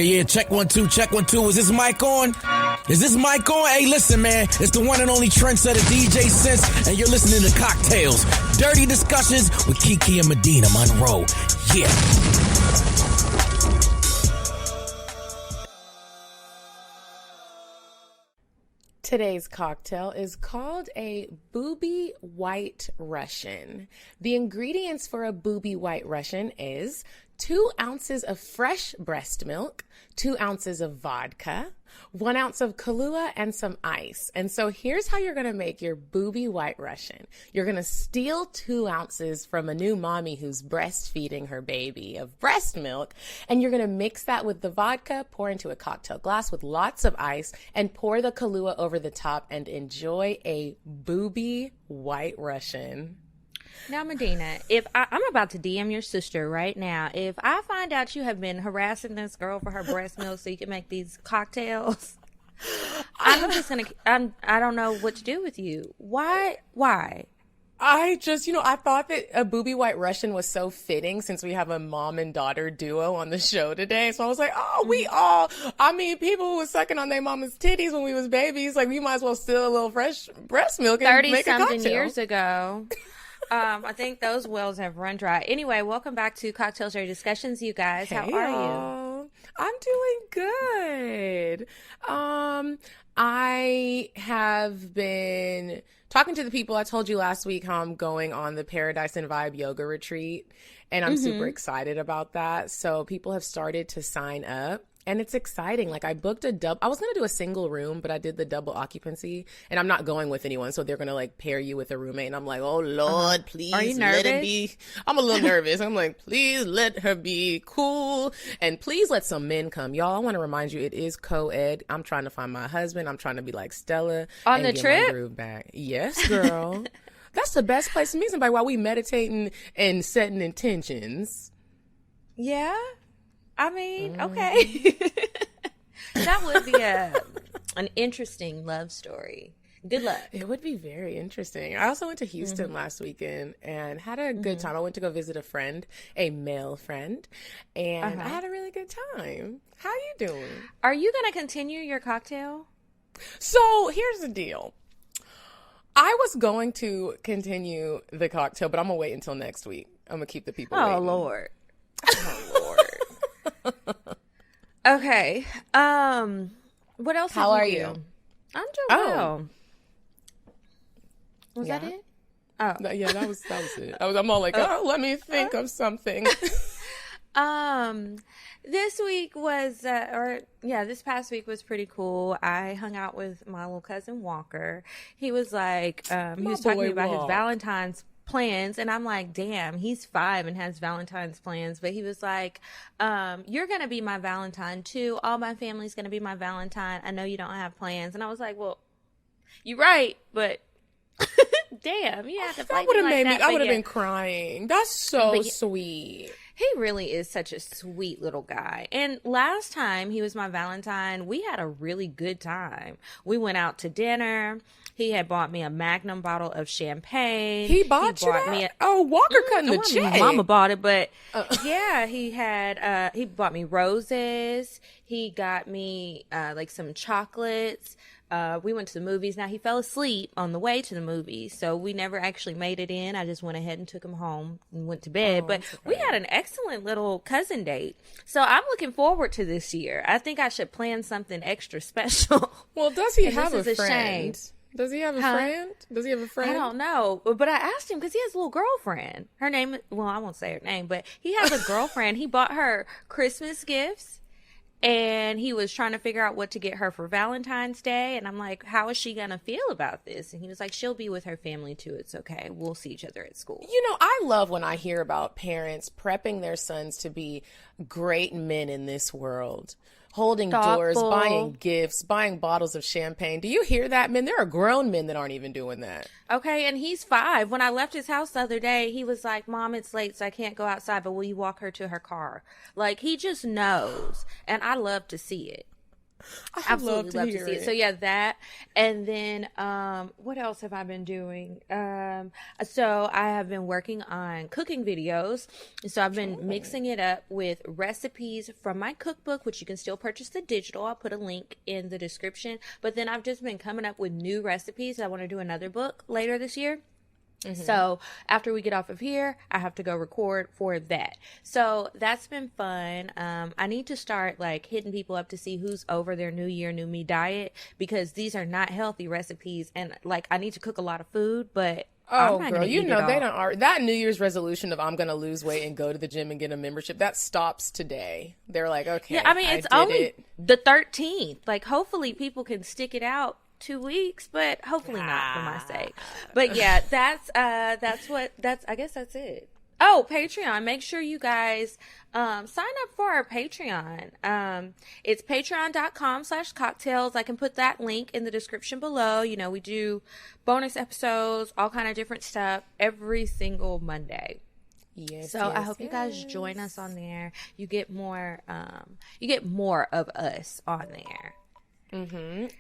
Yeah, check 1 2, check 1 2. Is this mic on? Is this mic on? Hey, listen, man, it's the one and only trendsetter DJ Sense, and you're listening to Cocktails, Dirty Discussions with Kiki and Medinah Monroe. Yeah. Today's cocktail is called a Booby White Russian. The ingredients for a Booby White Russian is 2 ounces of fresh breast milk, 2 ounces of vodka, 1 ounce of Kahlua, and some ice. And so here's how you're going to make your Booby White Russian. You're going to steal 2 ounces from a new mommy who's breastfeeding her baby of breast milk, and you're going to mix that with the vodka, pour into a cocktail glass with lots of ice, and pour the Kahlua over the top and enjoy a Booby White Russian. Now, Medinah, if I'm about to DM your sister right now, if I find out you have been harassing this girl for her breast milk so you can make these cocktails, I'm just gonna. I don't know what to do with you. Why? I just, I thought that a Booby White Russian was so fitting since we have a mom and daughter duo on the show today. So I was like, people who was sucking on their mama's titties when we was babies, like we might as well steal a little fresh breast milk and make a cocktail. 30-something years ago. I think those wells have run dry. Anyway, welcome back to Cocktails Dirty Discussions, you guys. How are you? I'm doing good. I have been talking to the people. I told you last week how I'm going on the Paradise and Vibe yoga retreat, and I'm super excited about that. So people have started to sign up. And it's exciting. Like I booked I was going to do a single room, but I did the double occupancy and I'm not going with anyone. So they're going to like pair you with a roommate. And I'm like, oh Lord, please are you nervous? Let it be. I'm a little nervous. I'm like, please let her be cool. And please let some men come. Y'all, I want to remind you, it is co-ed. I'm trying to find my husband. I'm trying to be like Stella. On and the get trip? my groove back. Yes, girl. That's the best place to meet somebody while we meditating and setting intentions. Yeah. I mean, okay. That would be an interesting love story. Good luck. It would be very interesting. I also went to Houston last weekend and had a good time. I went to go visit a friend, a male friend, and I had a really good time. How you doing? Are you going to continue your cocktail? So here's the deal. I was going to continue the cocktail, but I'm going to wait until next week. I'm going to keep the people waiting. Oh, Lord. Okay. What else? How are you? I'm doing well. Was that it? Oh, yeah, that was it. I'm all like, let me think of something. This week was, this past week was pretty cool. I hung out with my little cousin Walker. He was like, he was talking about his Valentine's plans, and I'm like, damn, he's 5 and has Valentine's plans. But he was like, you're gonna be my Valentine too. All my family's gonna be my Valentine. I know you don't have plans. And I was like, well, you're right, but damn, you have to play me like that. I would have been crying. That's so sweet. He really is such a sweet little guy. And last time he was my Valentine, we had a really good time. We went out to dinner. He had bought me a Magnum bottle of champagne. He bought me Walker cutting the check. Mama bought it, but yeah, he bought me roses. He got me like some chocolates. We went to the movies. Now, he fell asleep on the way to the movies, so we never actually made it in. I just went ahead and took him home and went to bed. But we had an excellent little cousin date. So I'm looking forward to this year. I think I should plan something extra special. Well, does he have a friend? Does he have a friend? Does he have a friend? I don't know. But I asked him because he has a little girlfriend. Her name, well, I won't say her name, but he has a girlfriend. He bought her Christmas gifts. And he was trying to figure out what to get her for Valentine's Day. And I'm like, how is she going to feel about this? And he was like, she'll be with her family too. It's okay. We'll see each other at school. I love when I hear about parents prepping their sons to be great men in this world. Holding doors, buying gifts, buying bottles of champagne. Do you hear that, men? There are grown men that aren't even doing that. Okay, and he's 5. When I left his house the other day, he was like, Mom, it's late, so I can't go outside, but will you walk her to her car? Like, he just knows, and I love to see it. Absolutely love to see it. So yeah, that. And then what else have I been doing? So I have been working on cooking videos. So I've been mixing it up with recipes from my cookbook, which you can still purchase the digital. I'll put a link in the description. But then I've just been coming up with new recipes. I want to do another book later this year. So after we get off of here, I have to go record for that. So that's been fun. I need to start like hitting people up to see who's over their New Year, New Me diet, because these are not healthy recipes. And like, I need to cook a lot of food, but oh, girl, you know, they don't that New Year's resolution of I'm going to lose weight and go to the gym and get a membership, that stops today. They're like, okay, yeah, I mean, it's only the 13th. Like, hopefully people can stick it out 2 weeks, but hopefully not for my sake. But yeah, I guess that's it. Oh, Patreon. Make sure you guys sign up for our Patreon. It's patreon.com/cocktails. I can put that link in the description below. You know, we do bonus episodes, all kind of different stuff every single Monday. Yes. So I hope you guys join us on there. You get more of us on there. And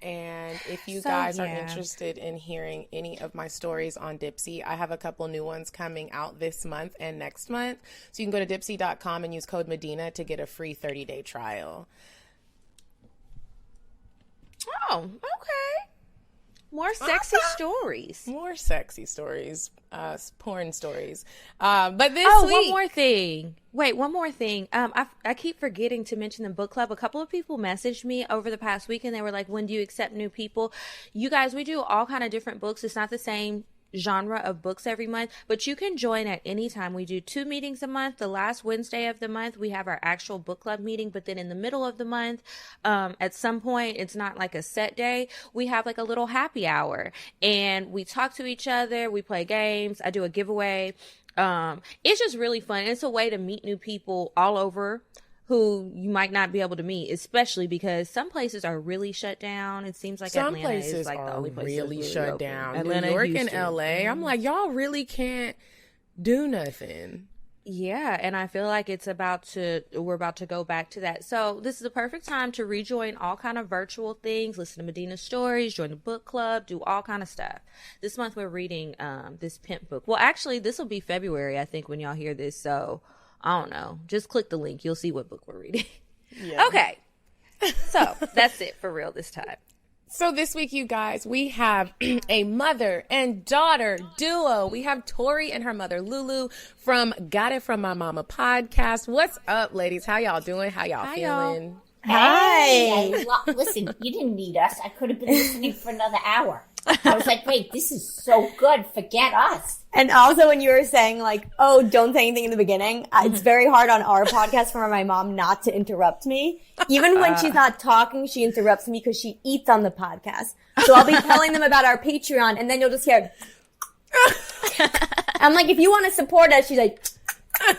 if you guys are interested in hearing any of my stories on Dipsy, I have a couple new ones coming out this month and next month. So you can go to Dipsy.com and use code Medinah to get a free 30-day trial. Oh, okay. More sexy stories. More sexy stories. Porn stories. But this week... one more thing. Wait, one more thing. I keep forgetting to mention the book club. A couple of people messaged me over the past week and they were like, when do you accept new people? You guys, we do all kind of different books. It's not the same genre of books every month, but you can join at any time. We do 2 meetings a month. The last Wednesday of the month, we have our actual book club meeting, but then in the middle of the month, at some point, it's not like a set day, we have like a little happy hour and we talk to each other, we play games, I do a giveaway. It's just really fun. It's a way to meet new people all over who you might not be able to meet, especially because some places are really shut down. It seems like some Atlanta places is like the only place really shut open. down. Atlanta, New York Houston. and LA, I'm like, y'all really can't do nothing. Yeah, and I feel like we're about to go back to that. So this is the perfect time to rejoin all kind of virtual things, listen to Medinah stories, join the book club, do all kind of stuff. This month we're reading this pimp book. Well, actually, this will be February, I think, when y'all hear this. So I don't know. Just click the link. You'll see what book we're reading. Yeah. Okay. So that's it for real this time. So this week, you guys, we have a mother and daughter duo. We have Tori and her mother, Lulu, from Got It From My Mama podcast. What's up, ladies? How y'all doing? How y'all feeling? Hi. Listen, you didn't need us. I could have been listening for another hour. I was like, wait, this is so good. Forget us. And also when you were saying like, oh, don't say anything in the beginning, it's very hard on our podcast for my mom not to interrupt me. Even when she's not talking, she interrupts me because she eats on the podcast. So I'll be telling them about our Patreon and then you'll just hear, I'm like, if you want to support us, she's like, and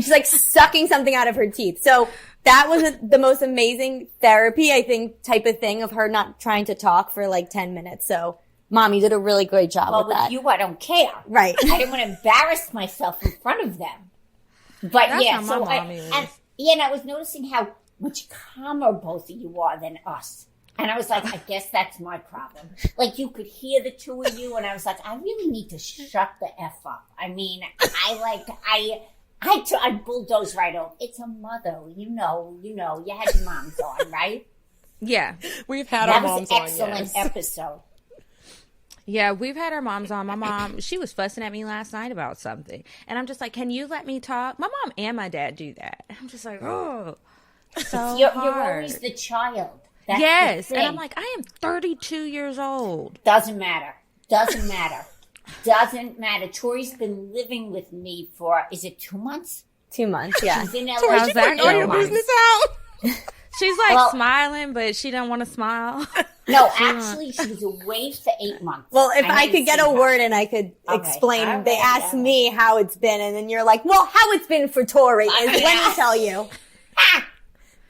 she's like sucking something out of her teeth. So that was the most amazing therapy, I think, type of thing of her not trying to talk for like 10 minutes. So, Mom, you did a really great job with that. Well, with you, I don't care. Right. I didn't want to embarrass myself in front of them. But that's yeah, how so my mom is. and I was noticing how much calmer both of you are than us. And I was like, I guess that's my problem. Like, you could hear the two of you, and I was like, I really need to shut the F up. I mean, I bulldoze right over. It's a mother, you know. You had your moms on, right? Yeah, we've had our moms on. That was an excellent episode. Yeah, we've had our moms on. My mom, she was fussing at me last night about something, and I'm just like, "Can you let me talk?" My mom and my dad do that. I'm just like, oh, so you're hard. always the child. That's yes, the and thing. I'm like, I am 32 years old. Doesn't matter. Tori's been living with me for, is it 2 months? 2 months, yeah. She's in LA. How's that All your going? business out. She's like smiling, but she don't want to smile. No, actually, she was away for 8 months. Well, if I could get a word and I could explain, All right, they asked me how it's been, and then you're like, well, how it's been for Tori is when I tell you.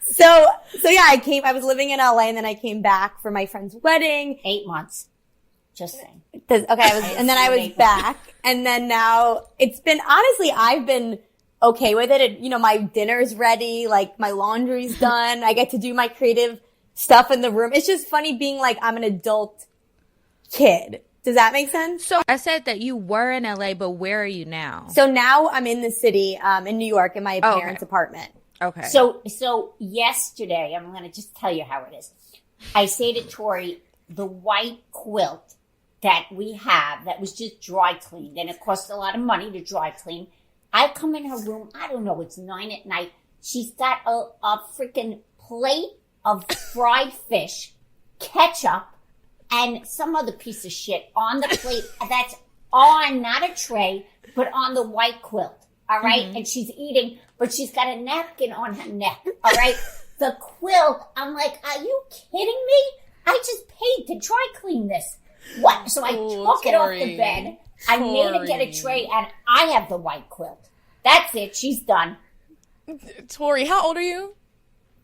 So yeah, I was living in LA, and then I came back for my friend's wedding. 8 months. Just saying. And then I was back, and then now it's been, honestly, I've been okay with it. And, my dinner's ready, like my laundry's done. I get to do my creative stuff in the room. It's just funny being like, I'm an adult kid. Does that make sense? So I said that you were in LA, but where are you now? So now I'm in the city, in New York, in my parents' apartment. Okay. So yesterday, I'm going to just tell you how it is. I say to Tori, the white quilt that we have that was just dry cleaned, and it cost a lot of money to dry clean. I come in her room, I don't know, it's 9 p.m. She's got a freaking plate of fried fish, ketchup, and some other piece of shit on the plate that's on, not a tray, but on the white quilt. All right. Mm-hmm. And she's eating, but she's got a napkin on her neck. All right. The quilt, I'm like, are you kidding me? I just paid to dry clean this. What? So I took it off the bed. I made her get a tray, and I have the white quilt. That's it. She's done. Tori, how old are you?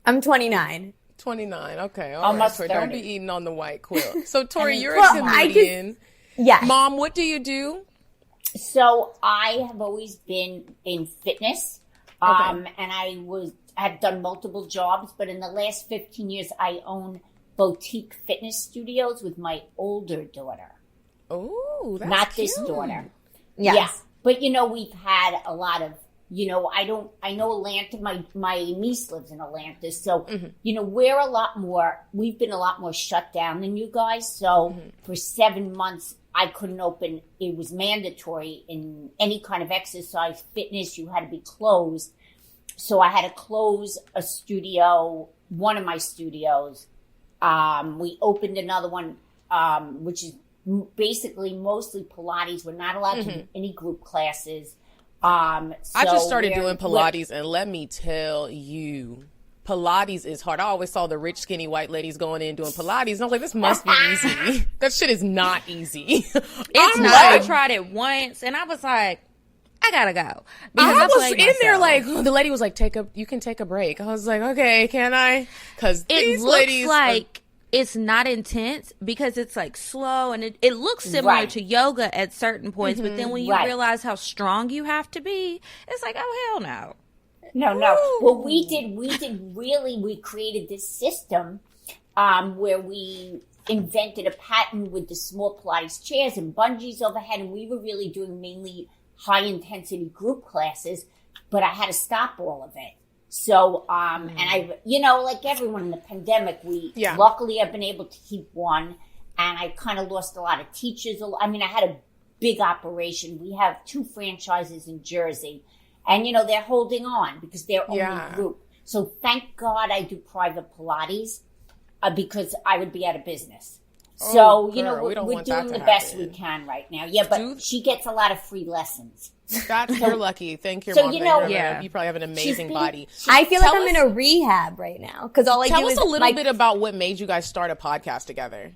I'm 29. 29. Okay. Almost right. 30. Don't be eating on the white quilt. So, Tori, you're a comedian. Yes. Mom, what do you do? So I have always been in fitness. And I have done multiple jobs, but in the last 15 years, I own boutique fitness studios with my older daughter. Oh, that's not cute. This daughter. Yes. Yeah. But we've had a lot of, I know Atlanta, my niece lives in Atlanta. So, we've been a lot more shut down than you guys. So for 7 months, I couldn't open. It was mandatory in any kind of exercise, fitness, you had to be closed. So I had to close a studio, one of my studios. We opened another one, which is basically mostly Pilates. We're not allowed to do any group classes. I just started doing Pilates, and let me tell you, Pilates is hard. I always saw the rich, skinny white ladies going in doing Pilates, and I was like, this must be easy. That shit is not easy. It's not. I tried it once, and I was like, I gotta go. I was in there like, the lady was like, you can take a break. I was like, okay, can I? Because it looks like it's not intense because it's like slow, and it looks similar to yoga at certain points, but then when you realize how strong you have to be, it's like, oh, hell no. No. Well, we created this system where we invented a pattern with the small Pilates chairs and bungees overhead, and we were really doing mainly high-intensity group classes, but I had to stop all of it. So, and I, like everyone in the pandemic, luckily I've been able to keep one, and I kind of lost a lot of teachers. I mean, I had a big operation. We have 2 franchises in Jersey. And, they're holding on because they're only group. So thank God I do private Pilates because I would be out of business. So, we're doing the best we can right now. Yeah, but she gets a lot of free lessons. You're lucky. Thank your mom. You probably have an amazing body. I feel like I'm in a rehab right now because all I do is... Tell us a little bit about what made you guys start a podcast together.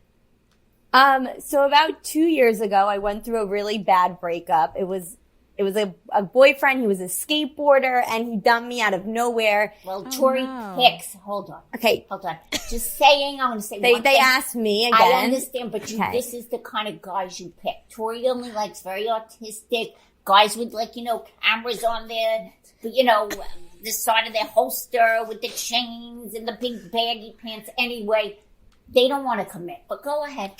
So about 2 years ago, I went through a really bad breakup. It was a boyfriend. He was a skateboarder, and he dumped me out of nowhere. Well, Tori picks. Hold on. Okay. Hold on. Just saying, I want to say they asked me again. I understand, but this is the kind of guys you pick. Tori only likes very artistic guys with, cameras on their, the side of their holster with the chains and the big baggy pants. Anyway, they don't want to commit, but go ahead.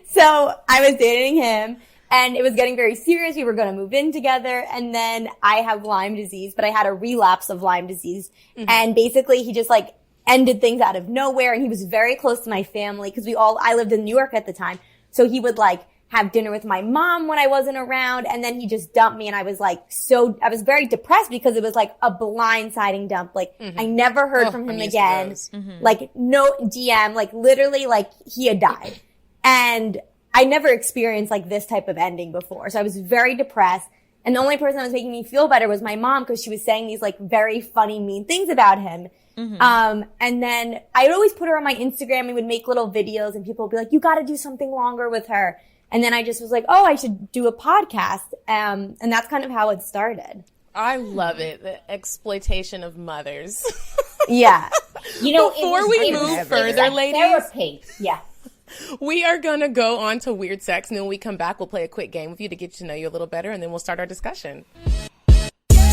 So I was dating him. And it was getting very serious. We were going to move in together. And then I have Lyme disease, but I had a relapse of Lyme disease. Mm-hmm. And basically he just ended things out of nowhere. And he was very close to my family because I lived in New York at the time. So he would have dinner with my mom when I wasn't around. And then he just dumped me. And I was I was very depressed because it was a blindsiding dump. I never heard from him again. No DM, literally he had died. And I never experienced this type of ending before. So I was very depressed. And the only person that was making me feel better was my mom because she was saying these very funny, mean things about him. Mm-hmm. And then I would always put her on my Instagram and would make little videos and people would be like, you got to do something longer with her. And then I just was like, oh, I should do a podcast. And that's kind of how it started. I love it. The exploitation of mothers. Yeah. Before we move further, ladies. Therapy. Yeah. We are going to go on to weird sex, and then when we come back, we'll play a quick game with you to get to know you a little better, and then we'll start our discussion.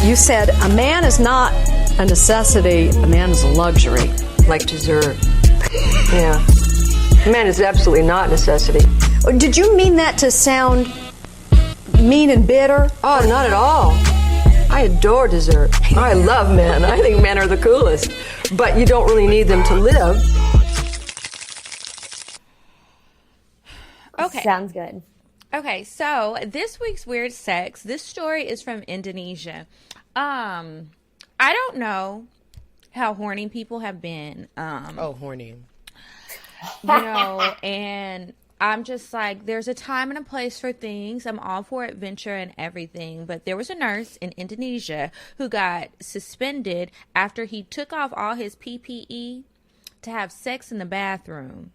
You said a man is not a necessity, a man is a luxury. Like dessert. Yeah. A man is absolutely not a necessity. Did you mean that to sound mean and bitter? Oh, not at all. I adore dessert. I love men. I think men are the coolest. But you don't really need them to live. Okay. Sounds good. Okay, so this week's weird sex, this story is from Indonesia. I don't know how horny people have been. Horny. And I'm just like, there's a time and a place for things. I'm all for adventure and everything. But there was a nurse in Indonesia who got suspended after he took off all his PPE to have sex in the bathroom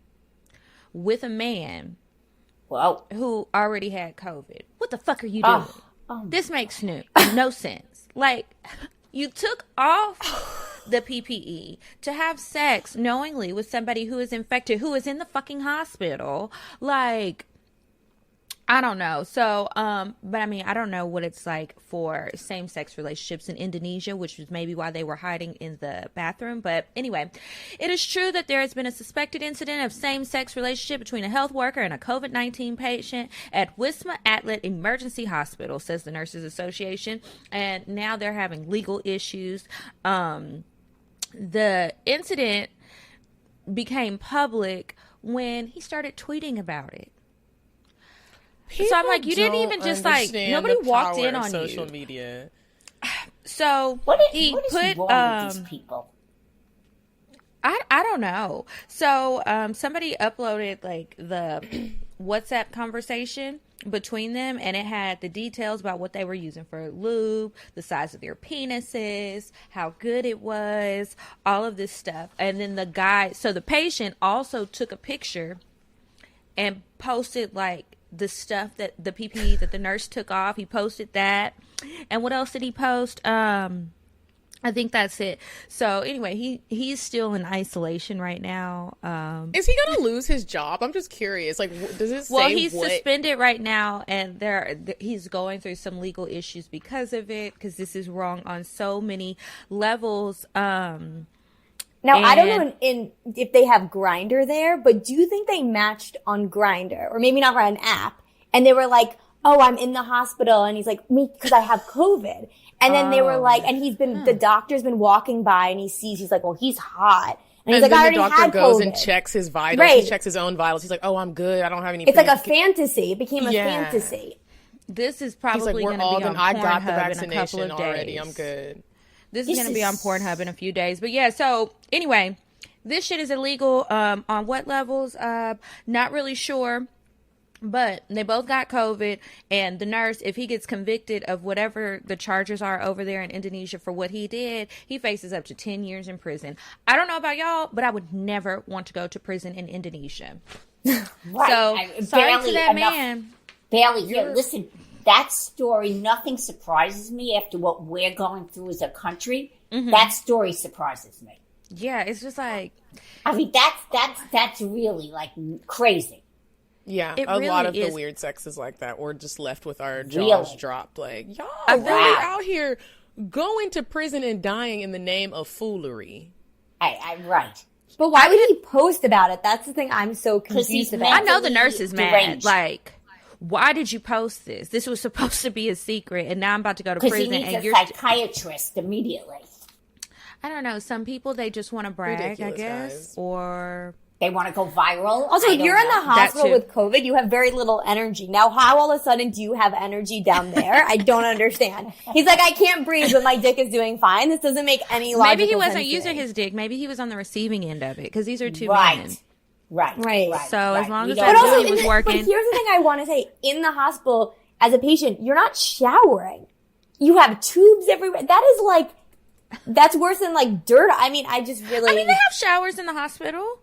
with a man who already had COVID. What the fuck are you doing? This makes no sense. Like, you took off the PPE to have sex knowingly with somebody who is infected, who is in the fucking hospital. Like, I don't know. So, but I mean, I don't know what it's like for same-sex relationships in Indonesia, which is maybe why they were hiding in the bathroom. But anyway, it is true that there has been a suspected incident of same-sex relationship between a health worker and a COVID-19 patient at Wisma Atlet Emergency Hospital, says the Nurses Association. And now they're having legal issues. The incident became public when he started tweeting about it. So I'm like, you didn't even just like, nobody walked in on social you. Media. So what he is put, wrong with these people? I don't know. So somebody uploaded like the WhatsApp conversation between them, and it had the details about what they were using for lube, the size of their penises, how good it was, all of this stuff. And then the guy, so the patient also took a picture and posted like the stuff that the PPE that the nurse took off. He posted that. And what else did he post? I think that's it. So anyway, he's still in isolation right now. Is he going to lose his job? I'm just curious. Like, does it say Well, he's suspended right now, and he's going through some legal issues because of it, because this is wrong on so many levels. Now, I don't know if they have Grindr there, but do you think they matched on Grindr? Or maybe not on an app. And they were like, oh, I'm in the hospital. And he's like, me, because I have COVID. And then they were like, and the doctor's been walking by and he's like, well, he's hot. And he's like, I already had COVID. And then the doctor goes and checks his vitals. Right. He checks his own vitals. He's like, oh, I'm good. I don't have any. It's like a fantasy. It became a fantasy. This is probably going to be on I got the Pornhub in a couple vaccination of already. days. I'm good. This is going to be on Pornhub in a few days. But yeah, so anyway, this shit is illegal on what levels? Not really sure. But they both got COVID, and the nurse, if he gets convicted of whatever the charges are over there in Indonesia for what he did, he faces up to 10 years in prison. I don't know about y'all, but I would never want to go to prison in Indonesia. Right. So, sorry to that man. Bailey, here, listen, that story, nothing surprises me after what we're going through as a country. Mm-hmm. That story surprises me. Yeah, it's just like... I mean, that's really, like, crazy. Yeah, a really lot of the weird sex is like that. We're just left with our jaws dropped. Like, y'all really out here going to prison and dying in the name of foolery. Right. But why would he post about it? That's the thing I'm so confused about. I know the nurse is mad. Like, why did you post this? This was supposed to be a secret, and now I'm about to go to prison. Because he needs a psychiatrist immediately. I don't know. Some people, they just want to brag, ridiculous, I guess. Guys. Or... they want to go viral. Also, if you're in the hospital with COVID, you have very little energy. Now, how all of a sudden do you have energy down there? I don't understand. He's like, I can't breathe, but my dick is doing fine. This doesn't make any logical sense. Maybe he wasn't using his dick. Maybe he was on the receiving end of it, because these are two men. Right. So as long as that booty was working. But here's the thing I want to say. In the hospital, as a patient, you're not showering. You have tubes everywhere. That is like, that's worse than like dirt. I mean, they have showers in the hospital.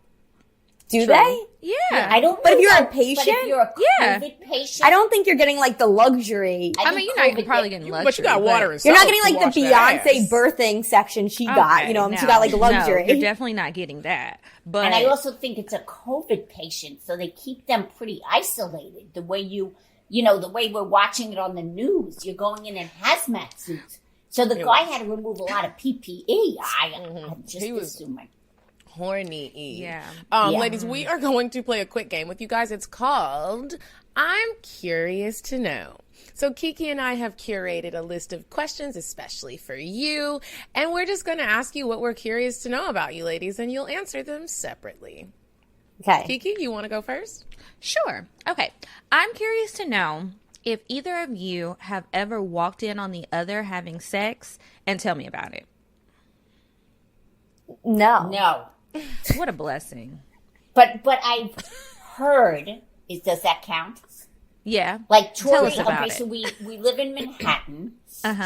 Do they? Yeah. I don't. But if you're a But patient, if you're a COVID patient, I don't think you're getting like the luxury. I mean, you're not probably getting luxury. But you got water and You're soap not getting to like the wash that Beyonce ass. birthing section she got. You know, she got like luxury. No, you're definitely not getting that. But and I also think it's a COVID patient, so they keep them pretty isolated. The way the way we're watching it on the news, you're going in hazmat suits. So the guy had to remove a lot of PPE. I'm just assuming. Horny. Yeah. Ladies, we are going to play a quick game with you guys. It's called I'm Curious to Know. So Kiki and I have curated a list of questions, especially for you, and we're just going to ask you what we're curious to know about you, ladies, and you'll answer them separately. Okay. Kiki, you want to go first? Sure. Okay. I'm curious to know if either of you have ever walked in on the other having sex, and tell me about it. No. What a blessing. But I've heard. Does that count? Yeah. Like Tell Tori. us about Okay, it. so we live in Manhattan.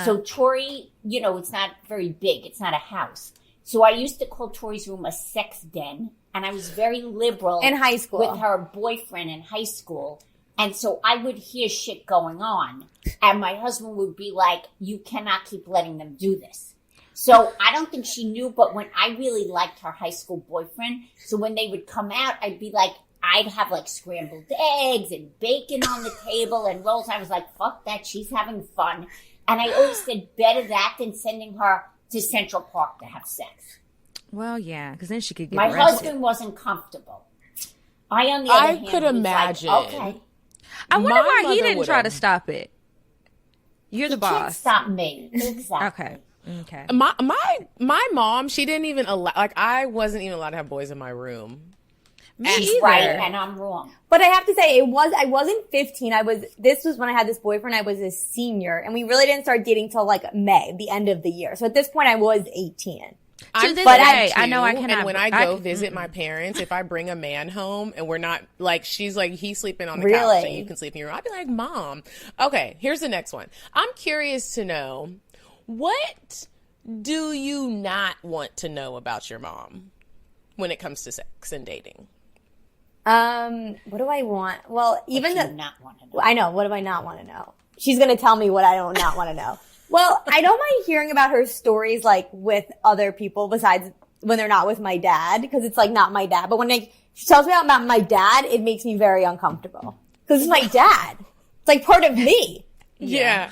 So Tori, it's not very big. It's not a house. So I used to call Tori's room a sex den, and I was very liberal In high school. with her boyfriend in high school. And so I would hear shit going on, and my husband would be like, "You cannot keep letting them do this." So I don't think she knew, but when I really liked her high school boyfriend, so when they would come out, I'd have like scrambled eggs and bacon on the table and rolls. I was like, fuck that, she's having fun. And I always said, better that than sending her to Central Park to have sex. Well, yeah, because then she could get My arrested. husband wasn't comfortable. I, on the other hand, could was imagine. like, okay. I wonder My why he mother didn't try would've. to stop it. You're the You can't boss. stop me. Exactly. Okay. My mom, she didn't even allow, like, I wasn't even allowed to have boys in my room. Me She's either. right, and I'm wrong. But I have to say, I wasn't 15. This was when I had this boyfriend. I was a senior, and we really didn't start dating till like May, the end of the year. So at this point, I was 18. To this day, I know I cannot. And when I go visit my parents, if I bring a man home and we're not, like, she's like, he's sleeping on the couch and you can sleep in your room, I'd be like, Mom. Okay, here's the next one. I'm curious to know, what do you not want to know about your mom when it comes to sex and dating? What do I want? Well, even What do you not want to know? I know. What do I not want to know? She's going to tell me what I don't not want to know. Well, I don't mind hearing about her stories, like, with other people besides when they're not with my dad, because it's, like, not my dad. But when she tells me about my dad, it makes me very uncomfortable. Because it's my dad. It's, like, part of me. Yeah.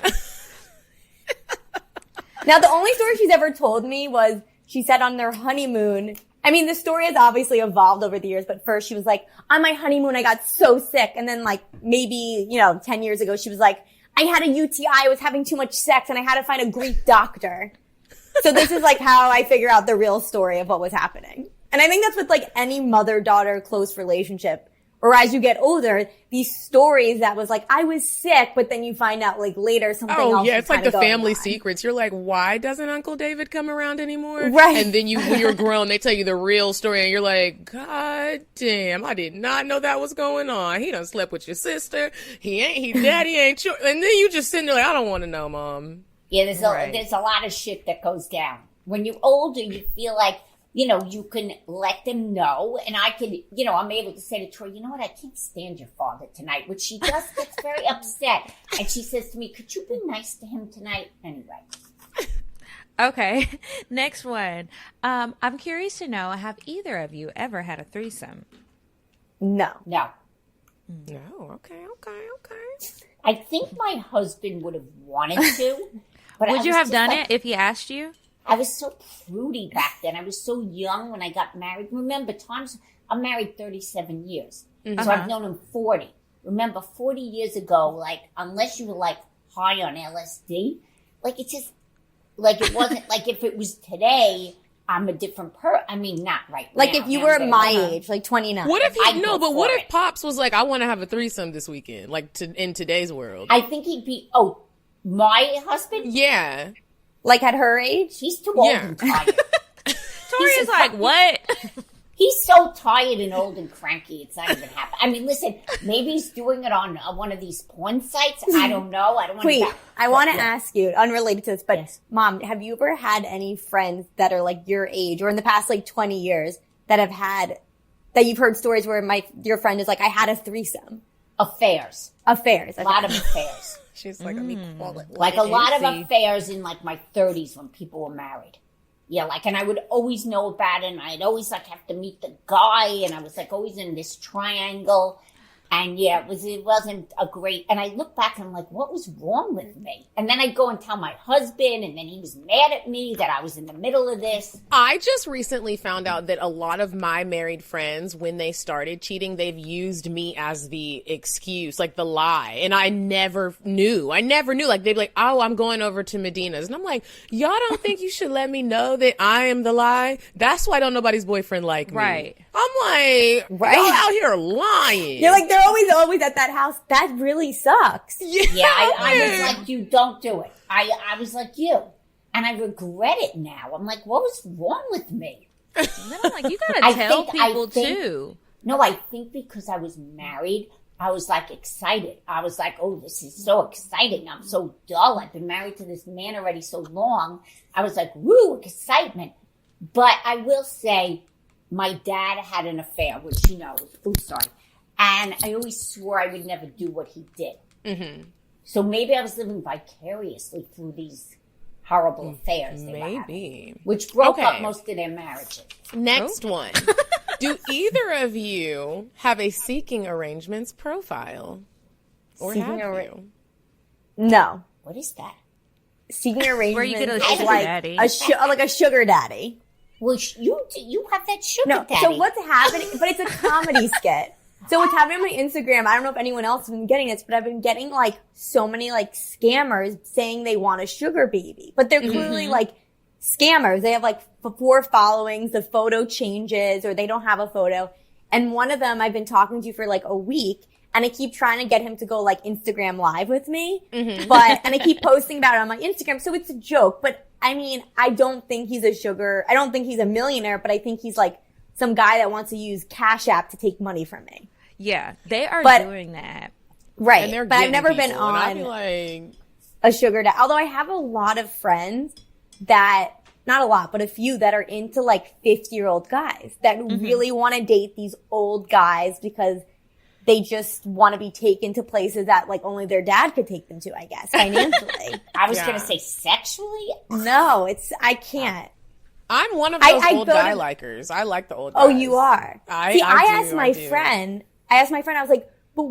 Now, the only story she's ever told me was she said on their honeymoon, I mean, the story has obviously evolved over the years, but first she was like, on my honeymoon, I got so sick. And then, like, maybe, 10 years ago, she was like, I had a UTI, I was having too much sex, and I had to find a Greek doctor. So this is, like, how I figure out the real story of what was happening. And I think that's with, like, any mother-daughter close relationship. Or as you get older, these stories that was like, I was sick, but then you find out, like, later something else. Oh, yeah, it's like the family on. secrets. You're like, why doesn't Uncle David come around anymore? Right. And then when you're grown, they tell you the real story, and you're like, God damn, I did not know that was going on. He done slept with your sister. Daddy ain't sure. And then you just sitting there like, I don't want to know, Mom. Yeah, there's a lot of shit that goes down. When you're older, you feel like, you can let them know. And I can, I'm able to say to Troy, you know what, I can't stand your father tonight, which she just gets very upset. And she says to me, could you be nice to him tonight? Anyway. Okay. Next one. I'm curious to know, have either of you ever had a threesome? No. No. No, okay. I think my husband would have wanted to. But Would you have done it if he asked you? I was so prudy back then. I was so young when I got married. Remember, I'm married 37 years. So I've known him 40. Remember, 40 years ago, like, unless you were, like, high on LSD, like, it's just, like, it wasn't, like, if it was today, I'm a different I mean, not right Like, now. if you Now were I'm my gonna- age, like 29. What if I'd go but what for if it. Pops was like, I want to have a threesome this weekend, like in today's world? I think he'd be, my husband? Yeah. Like at her age? He's too old Yeah. and tired. Tori is like, what? He's so tired and old and cranky, it's not even happening. I mean, listen, maybe he's doing it on one of these porn sites. I don't know. I don't want Wait, to. I want to ask you, unrelated to this, but Yes. Mom, have you ever had any friends that are like your age or in the past like 20 years that have had that you've heard stories where your friend is like, I had a threesome. Affairs. A lot of affairs. She's like, let me call it. Like a lot of affairs in like my 30s when people were married. Yeah, like, and I would always know about it, and I'd always like have to meet the guy, and I was like always in this triangle. And yeah, it wasn't a great, and I look back and I'm like, what was wrong with me? And then I go and tell my husband, and then he was mad at me that I was in the middle of this. I just recently found out that a lot of my married friends, when they started cheating, they've used me as the excuse, like the lie. And I never knew. Like, they'd be like, oh, I'm going over to Medinah's. And I'm like, y'all don't think you should let me know that I am the lie? That's why don't nobody's boyfriend like me. Right. I'm like, y'all out here lying. You're like, they're always at that house. That really sucks. Yeah, I was like, you don't do it. I was like you. And I regret it now. I'm like, what was wrong with me? And then I'm like, you gotta tell people too. No, I think because I was married, I was like excited. I was like, oh, this is so exciting. I'm so dull. I've been married to this man already so long. I was like, woo, excitement. But I will say, my dad had an affair, which, you know, was food story. And I always swore I would never do what he did. Mm-hmm. So maybe I was living vicariously through these horrible affairs they were having, which broke up most of their marriages. Next one. Do either of you have a seeking arrangements profile? Or have you? No. What is that? Seeking arrangements Where you get a is sugar like daddy. like a sugar daddy. Well, you have that sugar daddy. So what's happening? But it's a comedy skit. So what's happening on my Instagram, I don't know if anyone else has been getting this, but I've been getting like so many like scammers saying they want a sugar baby. But they're clearly like scammers. They have like 4 followings, the photo changes, or they don't have a photo. And one of them I've been talking to for like a week, and I keep trying to get him to go like Instagram live with me. And I keep posting about it on my Instagram. So it's a joke. But I mean, I don't think he's a millionaire, but I think he's like some guy that wants to use Cash App to take money from me. Yeah, they are doing that. Right. And but I've never been on like a sugar daddy. Although I have a lot of friends that, not a lot, but a few that are into like 50-year-old guys that really want to date these old guys because they just want to be taken to places that like only their dad could take them to, I guess, financially. I was going to say sexually. No, I can't. I'm one of those old guy likers. I like the old guys. Oh, you are? I asked my friend, I was like, but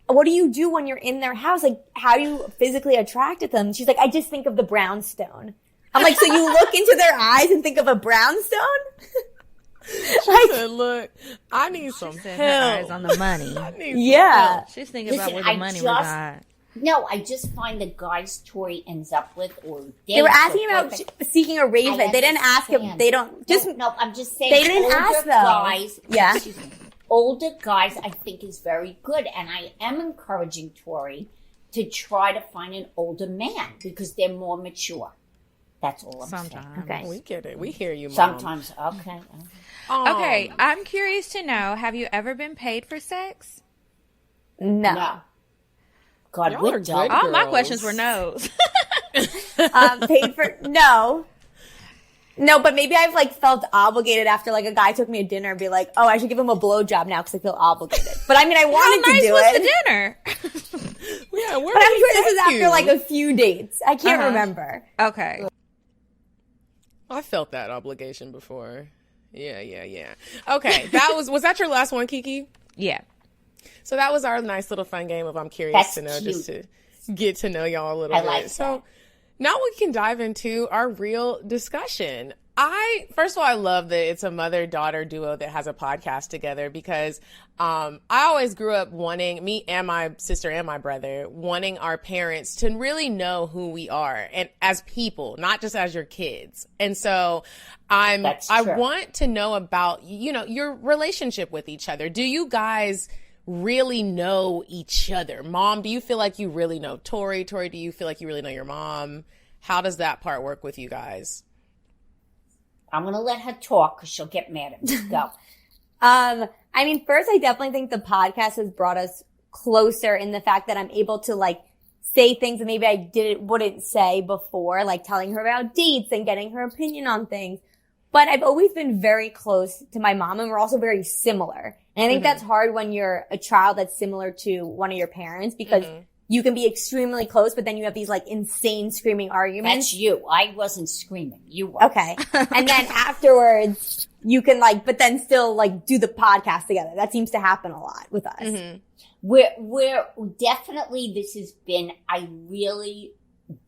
what do you do when you're in their house? Like, how do you physically attract to them? She's like, I just think of the brownstone. I'm like, so you look into their eyes and think of a brownstone? She said, look, I need some help. Her eyes on the money. Yeah. She's thinking about where the money was at. No, I just find the guys Tori ends up with, or they were asking about seeking arrangement. They didn't ask him. They don't just. No, I'm just saying. They didn't ask them. Guys, yeah. Older guys, I think is very good, and I am encouraging Tori to try to find an older man because they're more mature. That's all I'm saying. Okay, we get it. We hear you, Mom. Sometimes, okay. Okay, I'm curious to know: have you ever been paid for sex? No. God, y'all we're are dumb. good All my girls. questions were no's. Paid for no, but maybe I've like felt obligated after like a guy took me to dinner and be like, oh, I should give him a blowjob now because I feel obligated. But I mean, I wanted to do was it. the dinner? Yeah, but I'm sure this is after like a few dates. I can't remember. Okay. I felt that obligation before. Yeah. Okay, was that your last one, Kiki? Yeah. So that was our nice little fun game of I'm curious to know, cute. just to get to know y'all a little bit. Like so now we can dive into our real discussion. First of all, I love that it's a mother-daughter duo that has a podcast together because I always grew up wanting, me and my sister and my brother, wanting our parents to really know who we are and as people, not just as your kids. And so I want to know about, your relationship with each other. Do you guys really know each other? Mom, do you feel like you really know Tori? Tori, do you feel like you really know your mom? How does that part work with you guys? I'm going to let her talk because she'll get mad at me. Go. I mean, first, I definitely think the podcast has brought us closer in the fact that I'm able to like say things that maybe wouldn't say before, like telling her about dates and getting her opinion on things. But I've always been very close to my mom, and we're also very similar. And I think that's hard when you're a child that's similar to one of your parents, because you can be extremely close, but then you have these like insane screaming arguments. That's you. I wasn't screaming. You were. Okay. And then afterwards, you can like, but then still like do the podcast together. That seems to happen a lot with us. We're definitely, this has been, I really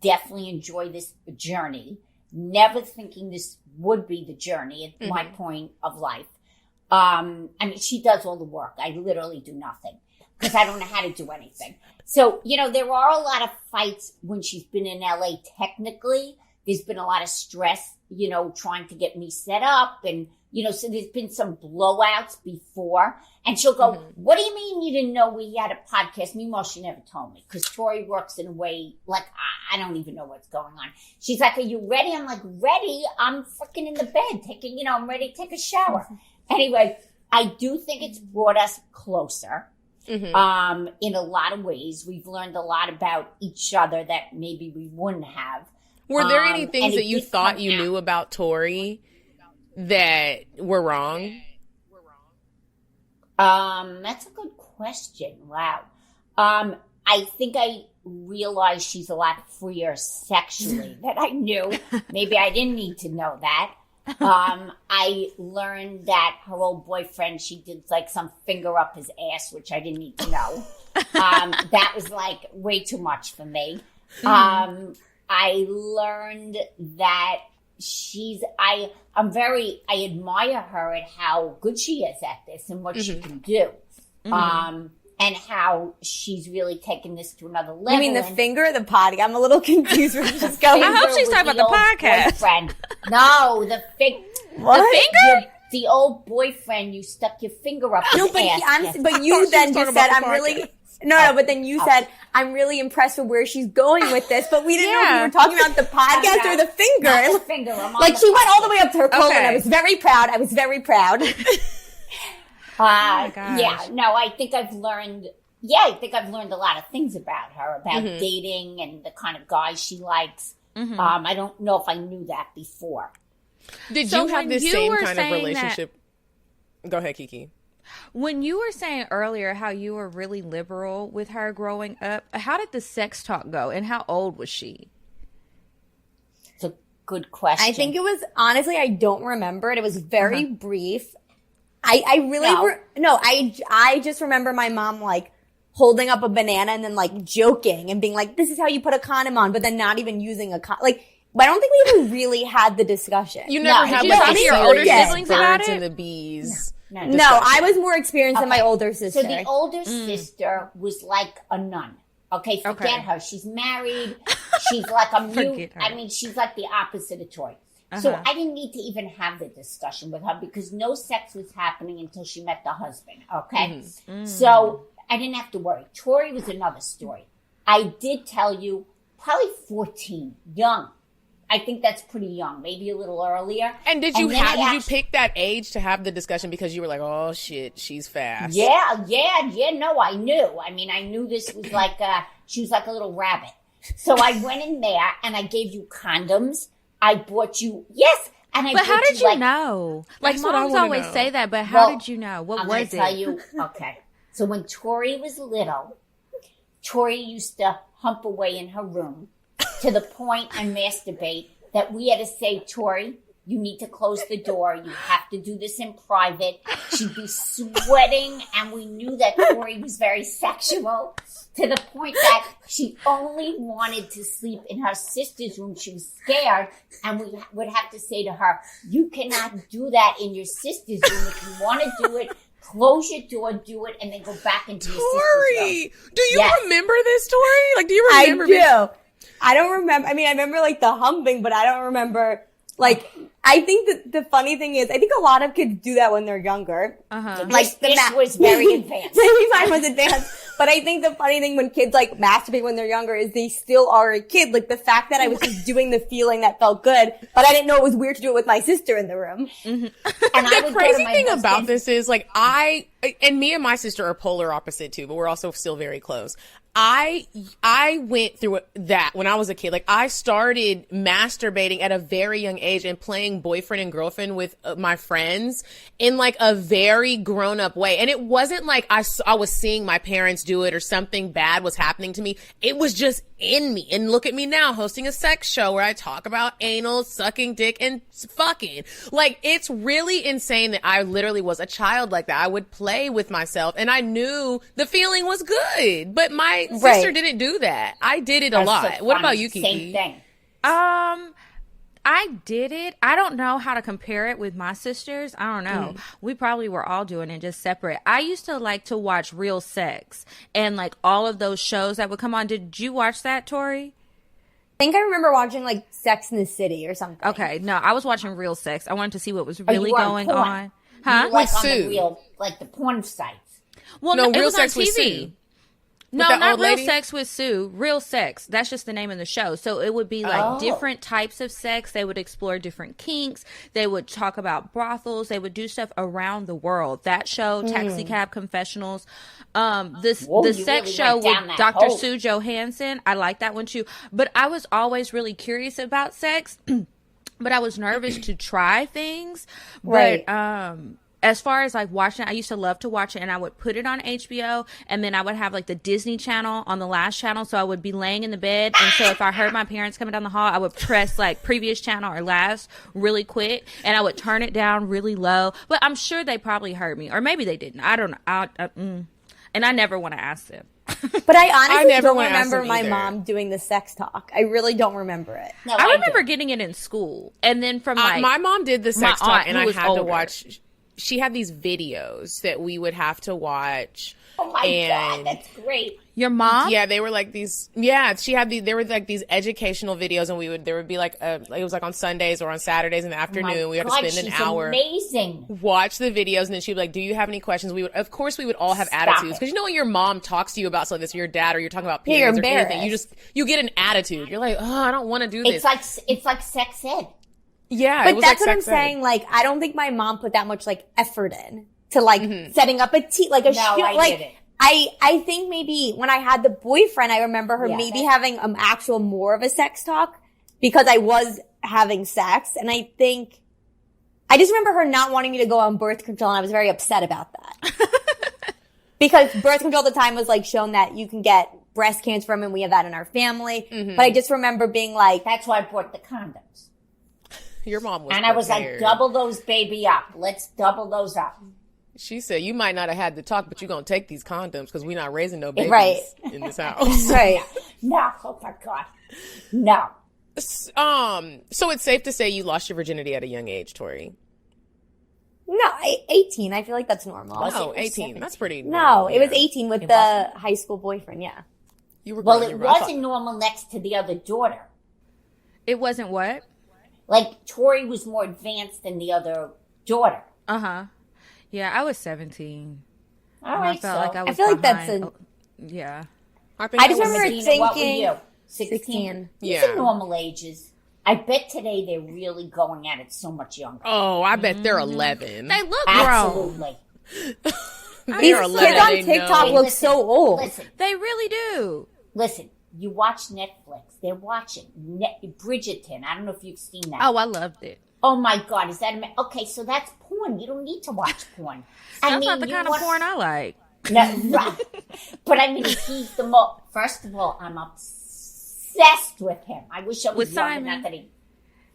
definitely enjoy this journey. Never thinking this would be the journey at my point of life. I mean, she does all the work. I literally do nothing because I don't know how to do anything. So, you know, there are a lot of fights when she's been in LA. Technically, there's been a lot of stress, you know, trying to get me set up. And, you know, so there's been some blowouts before. And she'll go, what do you mean you didn't know we had a podcast? Meanwhile, she never told me because Tori works in a way like I don't even know what's going on. She's like, are you ready? I'm like, ready? I'm freaking in the bed taking, you know, I'm ready to take a shower. Anyway, I do think it's brought us closer. In a lot of ways. We've learned a lot about each other that maybe we wouldn't have. Were there any things that you thought you knew about Tori that were wrong? That's a good question. Wow. I think I realized she's a lot freer sexually than I knew. Maybe I didn't need to know that. I learned that her old boyfriend, she did like some finger up his ass, which I didn't need to know. That was like way too much for me. I learned that I admire her at how good she is at this and what she can do. And how she's really taken this to another level. You mean the finger or the potty? I'm a little confused where she's going. I hope she's talking about the podcast. Boyfriend. No, the What? The finger? The old boyfriend, you stuck your finger up his No, but ass. but you then just said, I'm really... No, but then you said, I'm really impressed with where she's going with this, but we didn't know if we were talking about the podcast or the finger. Not the finger. Like, she went all the way up to her colon. I was very proud. Oh my gosh. Yeah, no, I think I've learned a lot of things about her, about dating and the kind of guys she likes. I don't know if I knew that before. Did So you have when this you same were kind of saying relationship? Go ahead, Kiki. When you were saying earlier how you were really liberal with her growing up, how did the sex talk go and how old was she? It's a good question. I think it was, honestly, I don't remember it. It was very brief. I just remember my mom like holding up a banana and then like joking and being like, this is how you put a condom on, but then not even using a condom. Like, but I don't think we even really had the discussion. You never had did like you talk the to your older serious siblings about birds it? and the bees. No, I was more experienced than my older sister. So the older sister was like a nun. Okay, forget her. She's married. She's like a mute. I mean, she's like the opposite of Tori. So I didn't need to even have the discussion with her because no sex was happening until she met the husband. Okay, so I didn't have to worry. Tori was another story. I did tell you, probably 14, young. I think that's pretty young, maybe a little earlier. And did you pick that age to have the discussion because you were like, oh shit, she's fast? Yeah, no, I knew. I mean, I knew this was like, she was like a little rabbit. So I went in there and I gave you condoms. I bought you, and I But how bought did you know? Like, That's what I moms wanna always know. say that, but how Well, did you know? What I'm was gonna tell it? you, okay. So when Tori was little, Tori used to hump away in her room to the point and masturbate that we had to say, Tori, you need to close the door. You have to do this in private. She'd be sweating, and we knew that Tori was very sexual to the point that she only wanted to sleep in her sister's room. She was scared, and we would have to say to her, you cannot do that in your sister's room. If you want to do it, close your door, do it, and then go back into your sister's room. Tori, do you Yes. remember this, Tori? Like, do you remember? I do. I don't remember. I mean, I remember like the humping, but I don't remember like. I think that the funny thing is, I think a lot of kids do that when they're younger. Like this was very advanced. Maybe mine was advanced, but I think the funny thing when kids like masturbate when they're younger is they still are a kid. Like the fact that I was just doing the feeling that felt good, but I didn't know it was weird to do it with my sister in the room. And I The would crazy go to my thing husband. about this is, like, me and my sister are polar opposite too, but we're also still very close. I went through that when I was a kid. Like, I started masturbating at a very young age and playing boyfriend and girlfriend with my friends in like a very grown up way. And it wasn't like I was seeing my parents do it or something bad was happening to me. It was just in me. And look at me now hosting a sex show where I talk about anal, sucking dick, and fucking. Like, it's really insane that I literally was a child like that. I would play with myself and I knew the feeling was good, but my sister didn't do that. I did it a lot. What about you, Kiki? Same thing. I did it. I don't know how to compare it with my sisters. I don't know. We probably were all doing it just separate. I used to like to watch Real Sex and like all of those shows that would come on. Did you watch that, Tori? I think I remember watching like Sex in the City or something. Okay, no, I was watching Real Sex. I wanted to see what was really going on. Huh? You like on the real, like the porn sites. Well, No, it Real was on Sex with TV. Sue. No, that not old Real lady? Sex with Sue. Real Sex. That's just the name of the show. So it would be like different types of sex. They would explore different kinks. They would talk about brothels. They would do stuff around the world. That show, Taxi Cab Confessionals. The sex really show went down with that Dr. hole. Sue Johansson. I like that one too. But I was always really curious about sex. But I was nervous to try things. But as far as like watching it, I used to love to watch it, and I would put it on HBO, and then I would have like the Disney Channel on the last channel, so I would be laying in the bed, and so if I heard my parents coming down the hall, I would press like previous channel or last really quick, and I would turn it down really low. But I'm sure they probably heard me, or maybe they didn't. I don't know. And I never want to ask them. But I honestly never don't wanna ask remember them my either. mom doing the sex talk. I really don't remember it. No, I remember do. getting it in school, and then from like my mom did the sex my talk, aunt, and who I was had older. to watch. She had these videos that we would have to watch. Oh my and God, that's great. Your mom? Yeah, they were like these. Yeah, she had these. There were like these educational videos, and there would be like it was like on Sundays or on Saturdays in the afternoon. We had to God, spend an she's hour, amazing. watch the videos, and then she'd be like, "Do you have any questions?" Of course, we would all have attitudes, because you know when your mom talks to you about something, or your dad, or you're talking about Yeah, you're periods or anything, embarrassed. you get an attitude. You're like, "Oh, I don't want to do this." It's like sex ed. Yeah, it But was that's like what I'm sex ed. saying. Like, I don't think my mom put that much like effort in to like setting up a like a No, I like. didn't. I think maybe when I had the boyfriend, I remember her maybe having actual more of a sex talk because I was having sex, and I think I just remember her not wanting me to go on birth control, and I was very upset about that. Because birth control at the time was like shown that you can get breast cancer from, and we have that in our family. But I just remember being like, That's why I bought the condoms. Your mom was, And I was like, prepared. double those baby up. Let's double those up. She said, "You might not have had the talk, but you're gonna take these condoms because we're not raising no babies Right. in this house." right. No, oh my God. No. So it's safe to say you lost your virginity at a young age, Tori. No, 18. I feel like that's normal. Was Oh, it 18. 17? That's pretty. No, normal, it was yeah. 18 with the high school boyfriend, yeah. You were Well, grown, it you were- I thought- wasn't normal next to the other daughter. It wasn't what? Like, Tori was more advanced than the other daughter. Yeah, I was 17. All And right, I felt so. like I was I feel like that's behind. a- Yeah. think I just was- remember Medinah, what were thinking- you? 16. These Yeah. are normal ages. I bet today they're really going at it so much younger. Oh, I bet they're 11. They look grown. Absolutely. They're These 11. kids on They TikTok know. look so old. They really do. Listen. You watch Netflix. They're watching Bridgerton. I don't know if you've seen that. Oh, I loved it. Oh my God, is that okay? So that's porn. You don't need to watch porn. That's not the kind of porn I like. No, right. But I mean, he's the most. First of all, I'm obsessed with him. I wish I was With young Simon? enough that he.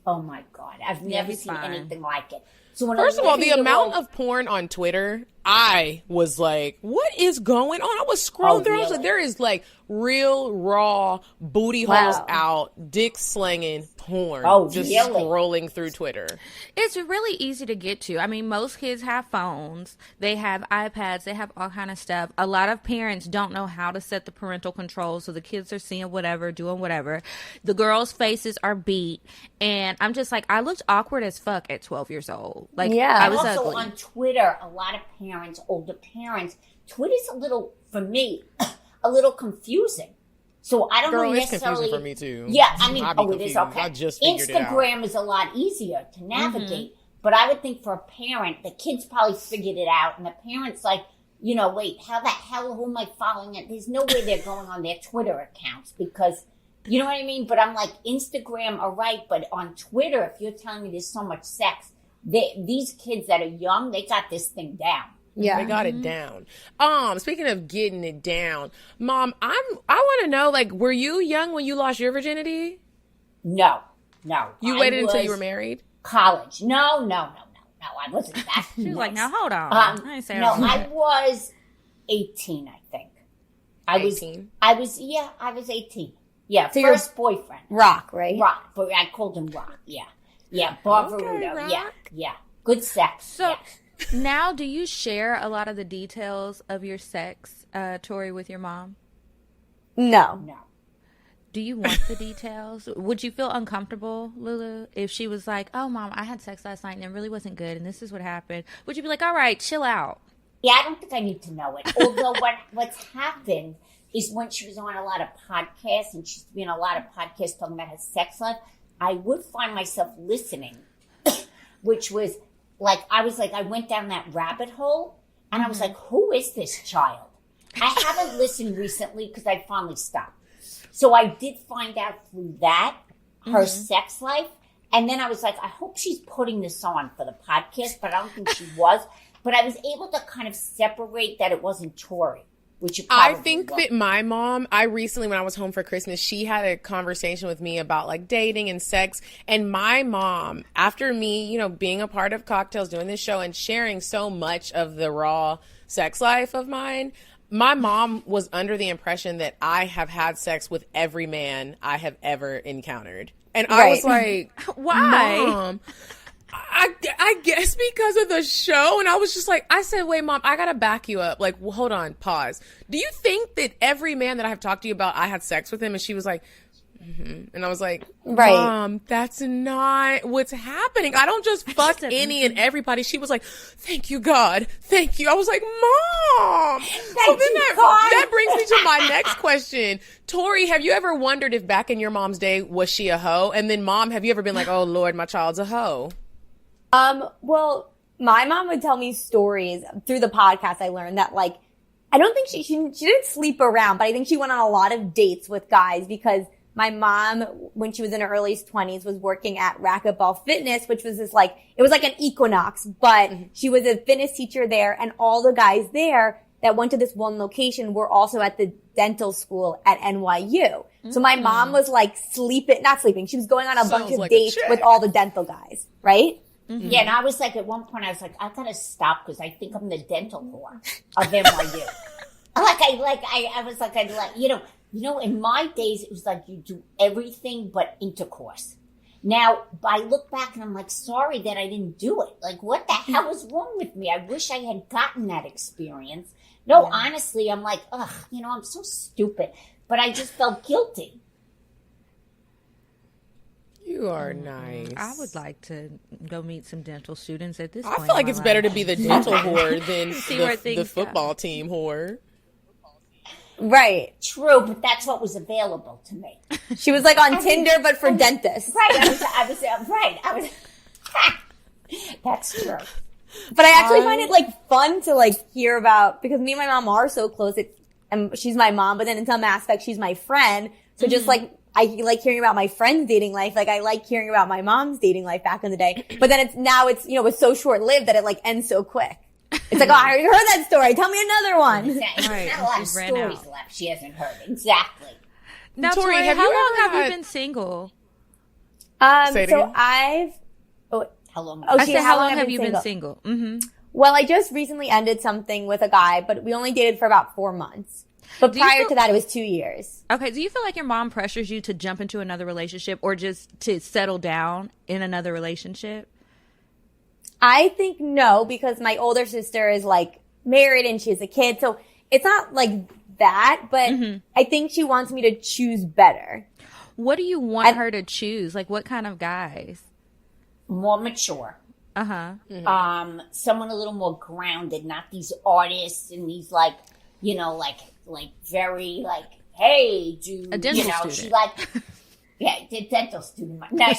Oh my God, I've never he's seen fine. anything like it. So when First of all, the 11-year-old amount of porn on Twitter, I was like, what is going on? I was scrolling through. I was like, really? there is like real, raw, booty holes out, dick slanging porn. Oh, just really? scrolling through Twitter. It's really easy to get to. I mean, most kids have phones. They have iPads. They have all kind of stuff. A lot of parents don't know how to set the parental controls, so the kids are seeing whatever, doing whatever. The girls' faces are beat. And I'm just like, I looked awkward as fuck at 12 years old. Like, Yeah. I And was also ugly. on Twitter, a lot of parents, older parents, Twitter's a little, for me, a little confusing. So I don't Girl, know it's necessarily. confusing for me too. Yeah, I mean, I'd be it is confused. okay. I just figured it out. Instagram is a lot easier to navigate, but I would think for a parent, the kids probably figured it out, and the parents like, wait, how the hell, who am I following? It? There's no way they're going on their Twitter accounts because, you know what I mean? But I'm like, Instagram, all right, but on Twitter, if you're telling me there's so much sex, these kids that are young, they got this thing down. Yeah, they got it down. Speaking of getting it down, Mom, I want to know, like, were you young when you lost your virginity? No. You waited until you were married? College. No. I wasn't that. She was like, now hold on. I was 18, I think. I was 18. Yeah, so first boyfriend. Rock, right? Rock. But I called him Rock. Yeah, Barbarudo. Okay, Yeah. Good sex. So now, do you share a lot of the details of your sex, Tori, with your mom? No. Do you want the details? Would you feel uncomfortable, Lulu, if she was like, oh, Mom, I had sex last night and it really wasn't good and this is what happened? Would you be like, all right, chill out? Yeah, I don't think I need to know it. Although what's happened is when she was on a lot of podcasts and she's been on a lot of podcasts talking about her sex life, I would find myself listening, which was like, I went down that rabbit hole and I was like, who is this child? I haven't listened recently because I finally stopped. So I did find out through that, her sex life. And then I was like, I hope she's putting this on for the podcast, but I don't think she was. But I was able to kind of separate that it wasn't Tori, which it probably I think that my mom, recently when I was home for Christmas, she had a conversation with me about like dating and sex. And my mom, after me, being a part of Cocktails, doing this show and sharing so much of the raw sex life of mine, my mom was under the impression that I have had sex with every man I have ever encountered. And I was like, why? Mom, I guess because of the show. And I was just like, I said, wait, Mom, I got to back you up. Like, well, hold on, pause. Do you think that every man that I have talked to you about, I had sex with him? And she was like, and I was like, Mom, that's not what's happening. I don't just fuck any and everybody. She was like, thank you, God. Thank you. I was like, Mom. So then that brings me to my next question. Tori, have you ever wondered if back in your mom's day, was she a hoe? And then Mom, have you ever been like, oh Lord, my child's a hoe? Well, my mom would tell me stories through the podcast. I learned that, like, I don't think she didn't sleep around, but I think she went on a lot of dates with guys because my mom, when she was in her early 20s, was working at Racquetball Fitness, which was it was like an Equinox, but she was a fitness teacher there, and all the guys there that went to this one location were also at the dental school at NYU. So my mom was like not sleeping. She was going on a bunch of dates with all the dental guys, right? Yeah, and I was like, at one point, I was like, I gotta stop because I think I'm the dental whore of NYU. I was like, in my days, it was like you do everything but intercourse. Now, I look back and I'm like, sorry that I didn't do it. Like, what the hell was wrong with me? I wish I had gotten that experience. No, honestly, I'm like, I'm so stupid. But I just felt guilty. You are nice. I would like to go meet some dental students at this point. I feel like it's better to be the dental whore than the football team whore. Right. True, but that's what was available to me. She was like on Tinder, but for dentists. Right. I was that's true. But I actually find it like fun to like hear about, because me and my mom are so close. And she's my mom, but then in some aspects she's my friend. So just like, I like hearing about my friend's dating life. Like I like hearing about my mom's dating life back in the day. But then it's it's so short lived that it like ends so quick. It's like, I already heard that story. Tell me another one. Exactly. Right. Not a lot of stories left she hasn't heard. Exactly. Now, Tori, how long have you been single? Say it again. How long? How long have you been single? Mm-hmm. Well, I just recently ended something with a guy, but we only dated for about 4 months. But prior to that, it was 2 years. Okay. Do you feel like your mom pressures you to jump into another relationship or just to settle down in another relationship? I think no, because my older sister is like married and she has a kid. So it's not like that, but I think she wants me to choose better. What do you want her to choose? Like what kind of guys? More mature. Uh-huh. Someone a little more grounded, not these artists and these like very like, hey, dude, a dental student. She like, the dental student. No,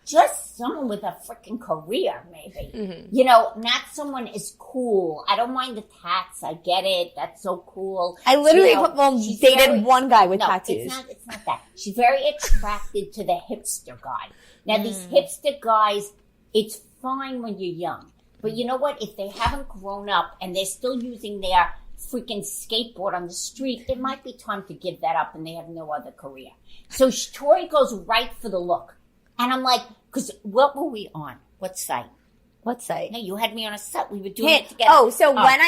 just someone with a freaking career, maybe. Mm-hmm. You know, not someone as cool. I don't mind the tats. I get it. That's so cool. I literally dated one guy with no, tattoos. It's not that. She's very attracted to the hipster guy. Now, these hipster guys, it's fine when you're young. But you know what? If they haven't grown up and they're still using their freaking skateboard on the street, it might be time to give that up and they have no other career. So Tori goes right for the look. And I'm like, because what were we on? What site? What site? No, you had me on a site. We were doing it together. So when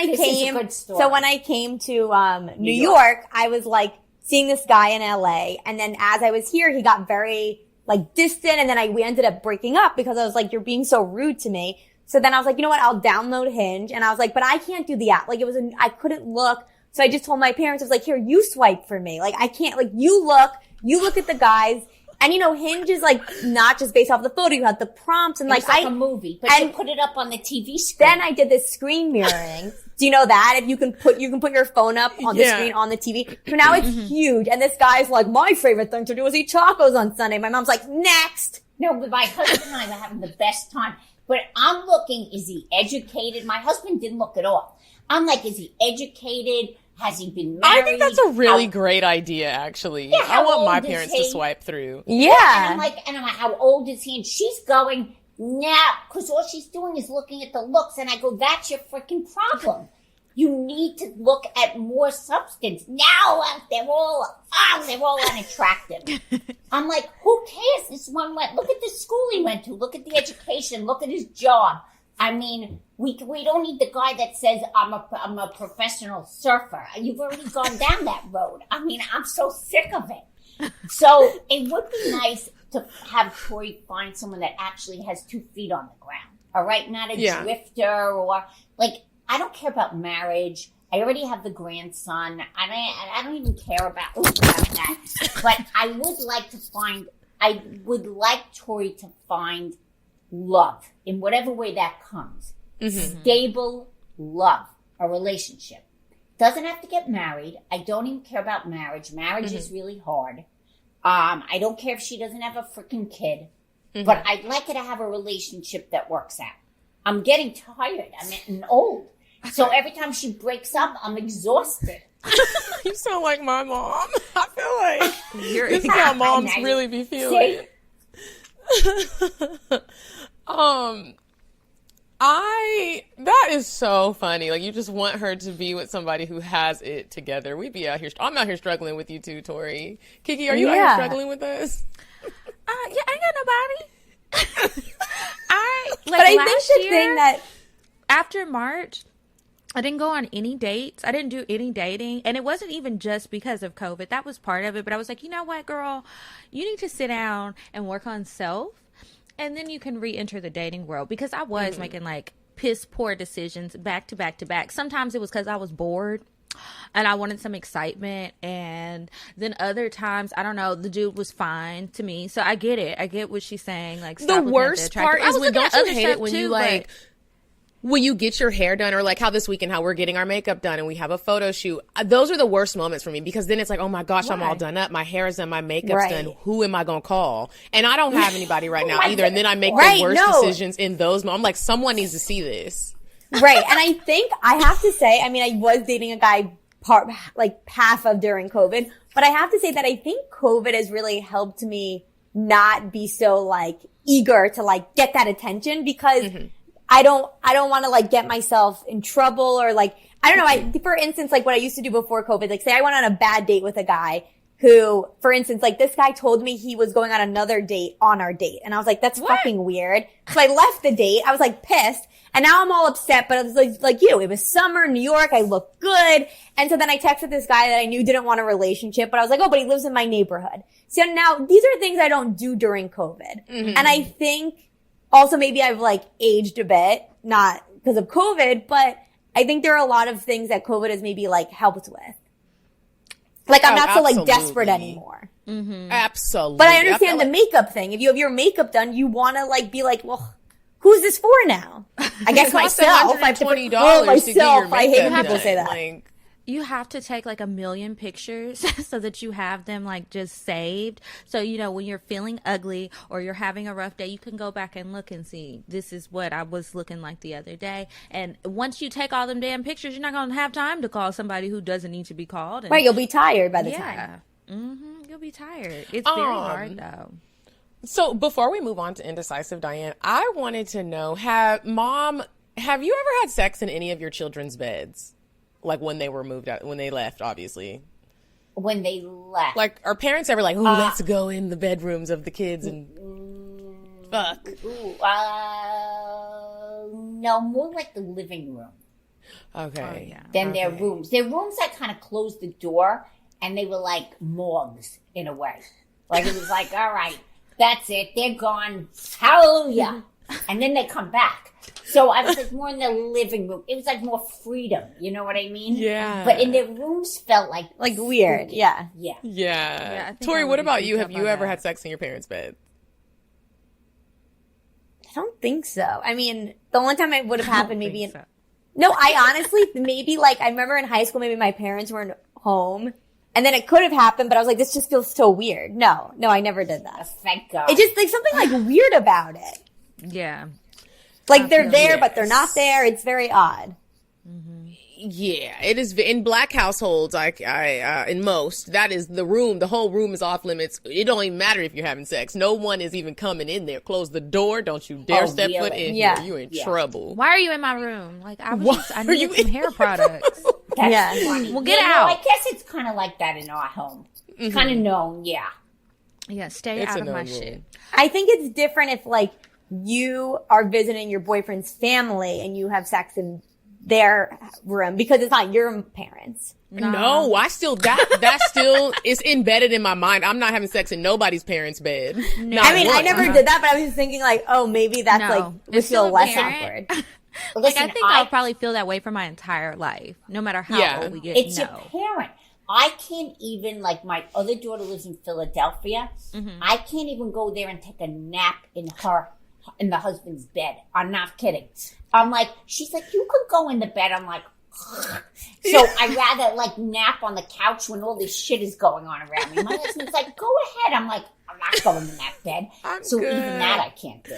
I came to New York, I was like seeing this guy in LA. And then as I was here, he got very like distant. And then we ended up breaking up because I was like, you're being so rude to me. So then I was like, you know what? I'll download Hinge. And I was like, but I can't do the app. Like I couldn't look. So I just told my parents, I was like, here, you swipe for me. Like I can't, like you look at the guys. And you know, Hinge is like not just based off the photo. You have the prompts and it's like a movie, but you put it up on the TV screen. Then I did this screen mirroring. Do you know that? If you can put your phone up on the screen on the TV. So now it's huge. And this guy's like, my favorite thing to do is eat tacos on Sunday. My mom's like, next. No, but my husband and I were having the best time. But I'm looking, is he educated? My husband didn't look at all. I'm like, is he educated? Has he been married? I think that's a really great idea, actually. Yeah, I want my parents to swipe through. Yeah. And I'm like, how old is he? And she's going, nah, because all she's doing is looking at the looks. And I go, that's your freaking problem. You need to look at more substance. Now they're all unattractive. I'm like, who cares? This one look at the school he went to. Look at the education. Look at his job. I mean, we don't need the guy that says I'm a professional surfer. You've already gone down that road. I mean, I'm so sick of it. So it would be nice to have Tori find someone that actually has 2 feet on the ground. All right, not a drifter or like. I don't care about marriage. I already have the grandson. I don't even care about that. But I would like Tori to find love in whatever way that comes. Mm-hmm. Stable love, a relationship. Doesn't have to get married. I don't even care about marriage. Marriage is really hard. I don't care if she doesn't have a freaking kid. Mm-hmm. But I'd like her to have a relationship that works out. I'm getting tired. I'm getting old. So every time she breaks up, I'm exhausted. You sound like my mom. I feel like this is how moms really be feeling. That is so funny. Like, you just want her to be with somebody who has it together. We be out here. I'm out here struggling with you too, Tori. Kiki, are you out here struggling with us? Yeah, I ain't got nobody. But I think the thing that after March, I didn't go on any dates. I didn't do any dating. And it wasn't even just because of COVID. That was part of it. But I was like, you know what, girl? You need to sit down and work on self. And then you can re-enter the dating world. Because I was making like piss poor decisions back to back to back. Sometimes it was because I was bored and I wanted some excitement. And then other times, I don't know, the dude was fine to me. So I get it. I get what she's saying. Like, the worst part is when don't you hate it when you like... When you get your hair done, or like how this weekend, how we're getting our makeup done and we have a photo shoot, those are the worst moments for me, because then it's like, oh my gosh, I'm all done up. My hair is done. My makeup's done. Who am I going to call? And I don't have anybody right now either. And then I make the worst decisions in those moments. I'm like, someone needs to see this. Right. And I think I have to say, I mean, I was dating a guy half of during COVID, but I have to say that I think COVID has really helped me not be so like eager to like get that attention, because I don't want to like get myself in trouble, or like, I don't know. For instance, like what I used to do before COVID, like say I went on a bad date with a guy who, for instance, like this guy told me he was going on another date on our date. And I was like, that's fucking weird. So I left the date. I was like pissed. And now I'm all upset, but I was like you, it was summer, New York. I look good. And so then I texted this guy that I knew didn't want a relationship, but I was like, oh, but he lives in my neighborhood. So now these are things I don't do during COVID. And I think, also, maybe I've like aged a bit, not because of COVID, but I think there are a lot of things that COVID has maybe like helped with. Like I'm not so like desperate anymore. Absolutely. But I understand the makeup thing. If you have your makeup done, you want to like be like, well, who's this for now? I guess myself. $120 to get your makeup I hate when people say that. Like, You have to take like 1 million pictures so that you have them like just saved. So, you know, when you're feeling ugly or you're having a rough day, you can go back and look and see, this is what I was looking like the other day. And once you take all them damn pictures, you're not going to have time to call somebody who doesn't need to be called. And, right, you'll be tired by the time. Yeah. You'll be tired. It's very hard though. So before we move on to Indecisive Diane, I wanted to know, have you ever had sex in any of your children's beds? Like when they were moved out, when they left, obviously. When they left. Like, are parents ever like, ooh, let's go in the bedrooms of the kids and fuck? No, more like the living room. Okay. Than their rooms. Their rooms, I kind of closed the door, and they were like morgues in a way. Like, it was like, all right, that's it. They're gone. Hallelujah. And then they come back. So I was like more in the living room. It was like more freedom. You know what I mean? Yeah. But in their rooms felt like weird. spooky. Yeah. Yeah. Tori, what about you? Have you ever had sex in your parents' bed? I don't think so. I mean, the only time it would have happened maybe No, I honestly, maybe like, I remember in high school, maybe my parents weren't home. And then it could have happened, but I was like, this just feels so weird. No, I never did that. Thank God. It just, like, something like weird about it. Yeah. Like they're there, but they're not there. It's very odd. Yeah, it is. In black households, in most, that is the room. The whole room is off limits. It don't even matter if you're having sex. No one is even coming in there. Close the door. Don't you dare step foot in here. You in trouble. Why are you in my room? Like, I needed some hair products. That's funny. Well, get out. I guess it's kind of like that in our home. It's kind of known, yeah. Yeah, stay out of my shit. I think it's different if, like, you are visiting your boyfriend's family and you have sex in their room because it's not your parents. No, I still that still is embedded in my mind. I'm not having sex in nobody's parents' bed. No, I mean, I never did that, but I was just thinking like, oh, maybe that's like would feel less awkward. Listen, I think I'll probably feel that way for my entire life, no matter how old we get. It's your parent. I can't even, like, my other daughter lives in Philadelphia. I can't even go there and take a nap in the husband's bed. I'm not kidding. I'm like, she's like, you could go in the bed. I'm like, so I'd rather like nap on the couch when all this shit is going on around me. My husband's like, go ahead. I'm like, I'm not going in that bed. Even that I can't do.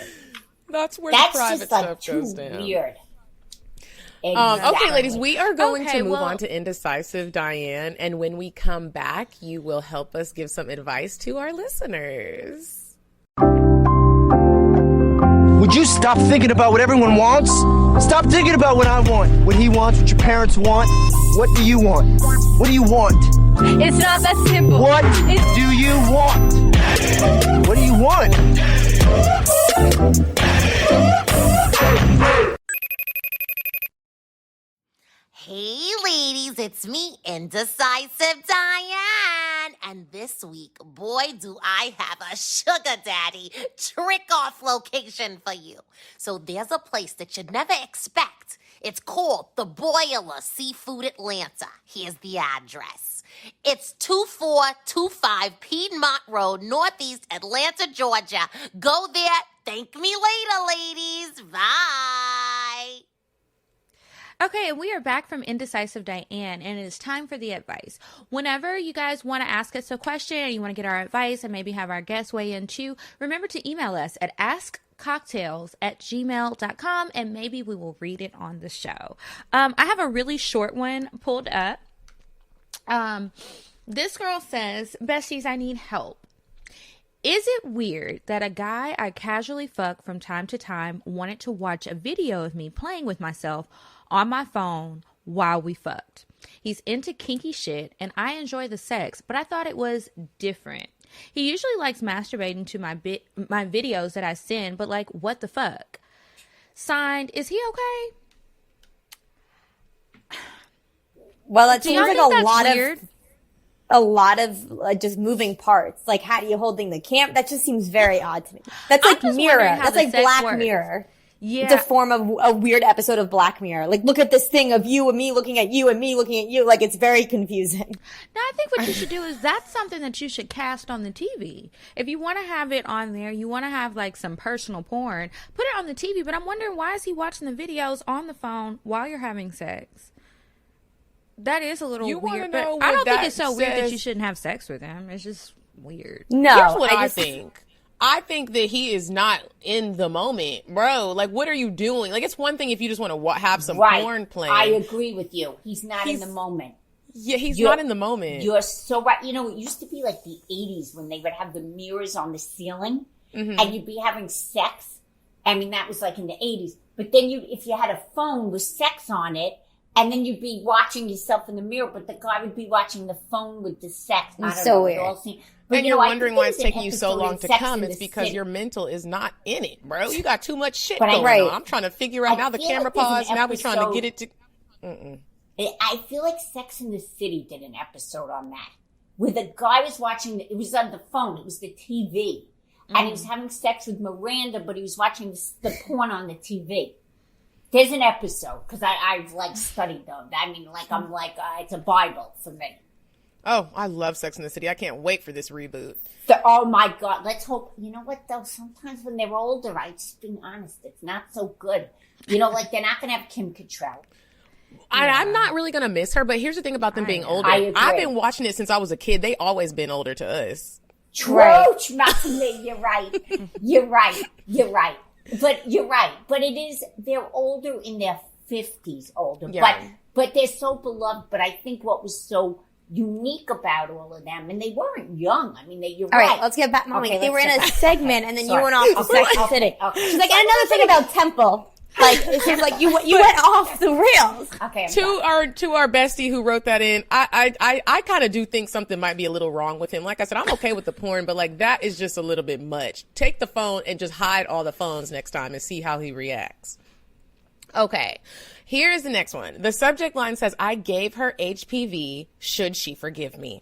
That's where the private stuff goes down. Weird. Exactly. Okay, ladies, we are going to move on to Indecisive Diane. And when we come back, you will help us give some advice to our listeners. Would you stop thinking about what everyone wants? Stop thinking about what I want, what he wants, what your parents want. What do you want? What do you want? It's not that simple. What do you want? What do you want? Hey ladies, it's me, Indecisive Diane. And this week, boy, do I have a sugar daddy trick-off location for you. So there's a place that you'd never expect. It's called the Boiler Seafood Atlanta. Here's the address. It's 2425 Piedmont Road, Northeast Atlanta, Georgia. Go there. Thank me later, ladies. Bye. Okay, and we are back from Indecisive Diane, and it is time for the advice. Whenever you guys want to ask us a question and you want to get our advice and maybe have our guests weigh in too, remember to email us at askcocktails@gmail.com, and maybe we will read it on the show. I have a really short one pulled up. This girl says, besties, I need help. Is it weird that a guy I casually fuck from time to time wanted to watch a video of me playing with myself on my phone while we fucked? He's into kinky shit and I enjoy the sex, but I thought it was different. He usually likes masturbating to my videos that I send, but like, what the fuck? Signed, is he okay? Well, it seems like a lot of just moving parts. Like, how do you holding the camera? That just seems very odd to me. That's like Mirror. That's like Black Mirror. Yeah. It's a form of a weird episode of Black Mirror. Like, look at this thing of you and me looking at you and me looking at you. Like, it's very confusing. Now, I think what you should do is that's something that you should cast on the TV. If you want to have it on there, you want to have like some personal porn, put it on the TV. But I'm wondering, why is he watching the videos on the phone while you're having sex? That is a little You wanna weird, know but what I don't think that it's so weird that says? you shouldn't have sex with him. It's just weird. No, Here's what I just think. I think that he is not in the moment, bro. Like, what are you doing? Like, it's one thing if you just want to have some porn playing. I agree with you. He's not in the moment. Yeah, he's not in the moment. You're so right. You know, it used to be like the 80s when they would have the mirrors on the ceiling and you'd be having sex. I mean, that was like in the 80s. But then if you had a phone with sex on it, and then you'd be watching yourself in the mirror, but the guy would be watching the phone with the sex. It's so weird. But, and you're wondering why it's taking you so long to come. It's because your mental is not in it, bro. You got too much shit going on. I'm trying to figure out now the camera paused. Now we're trying to get it to... I feel like Sex and the City did an episode on that. Where the guy was watching, it was on the phone, it was the TV. And he was having sex with Miranda, but he was watching the porn on the TV. There's an episode, because I've like studied them. I mean, like, I'm like, it's a Bible for me. Oh, I love Sex and the City. I can't wait for this reboot. Oh my God. Let's hope. You know what, though? Sometimes when they're older, I just being honest, it's not so good. You know, like, they're not going to have Kim Cattrall. I'm not really going to miss her, but here's the thing about them being older. I've been watching it since I was a kid. They always been older to us. True, you're right. You're right. But you're right. But it is, they're older in their 50s older. Yeah. But they're so beloved. But I think what was so unique about all of them, and they weren't young. I mean, you're all right. All right, let's get back, Mommy. Okay, they were in a segment, and then you Sorry. went off to Sex and the City. Okay. She's like, and another thing about Temple. Like, it's just like you went off the rails. Okay. To our bestie who wrote that in, I kind of do think something might be a little wrong with him. Like I said, I'm okay with the porn, but like that is just a little bit much. Take the phone and just hide all the phones next time and see how he reacts. Okay. Here's the next one. The subject line says, I gave her HPV. Should she forgive me?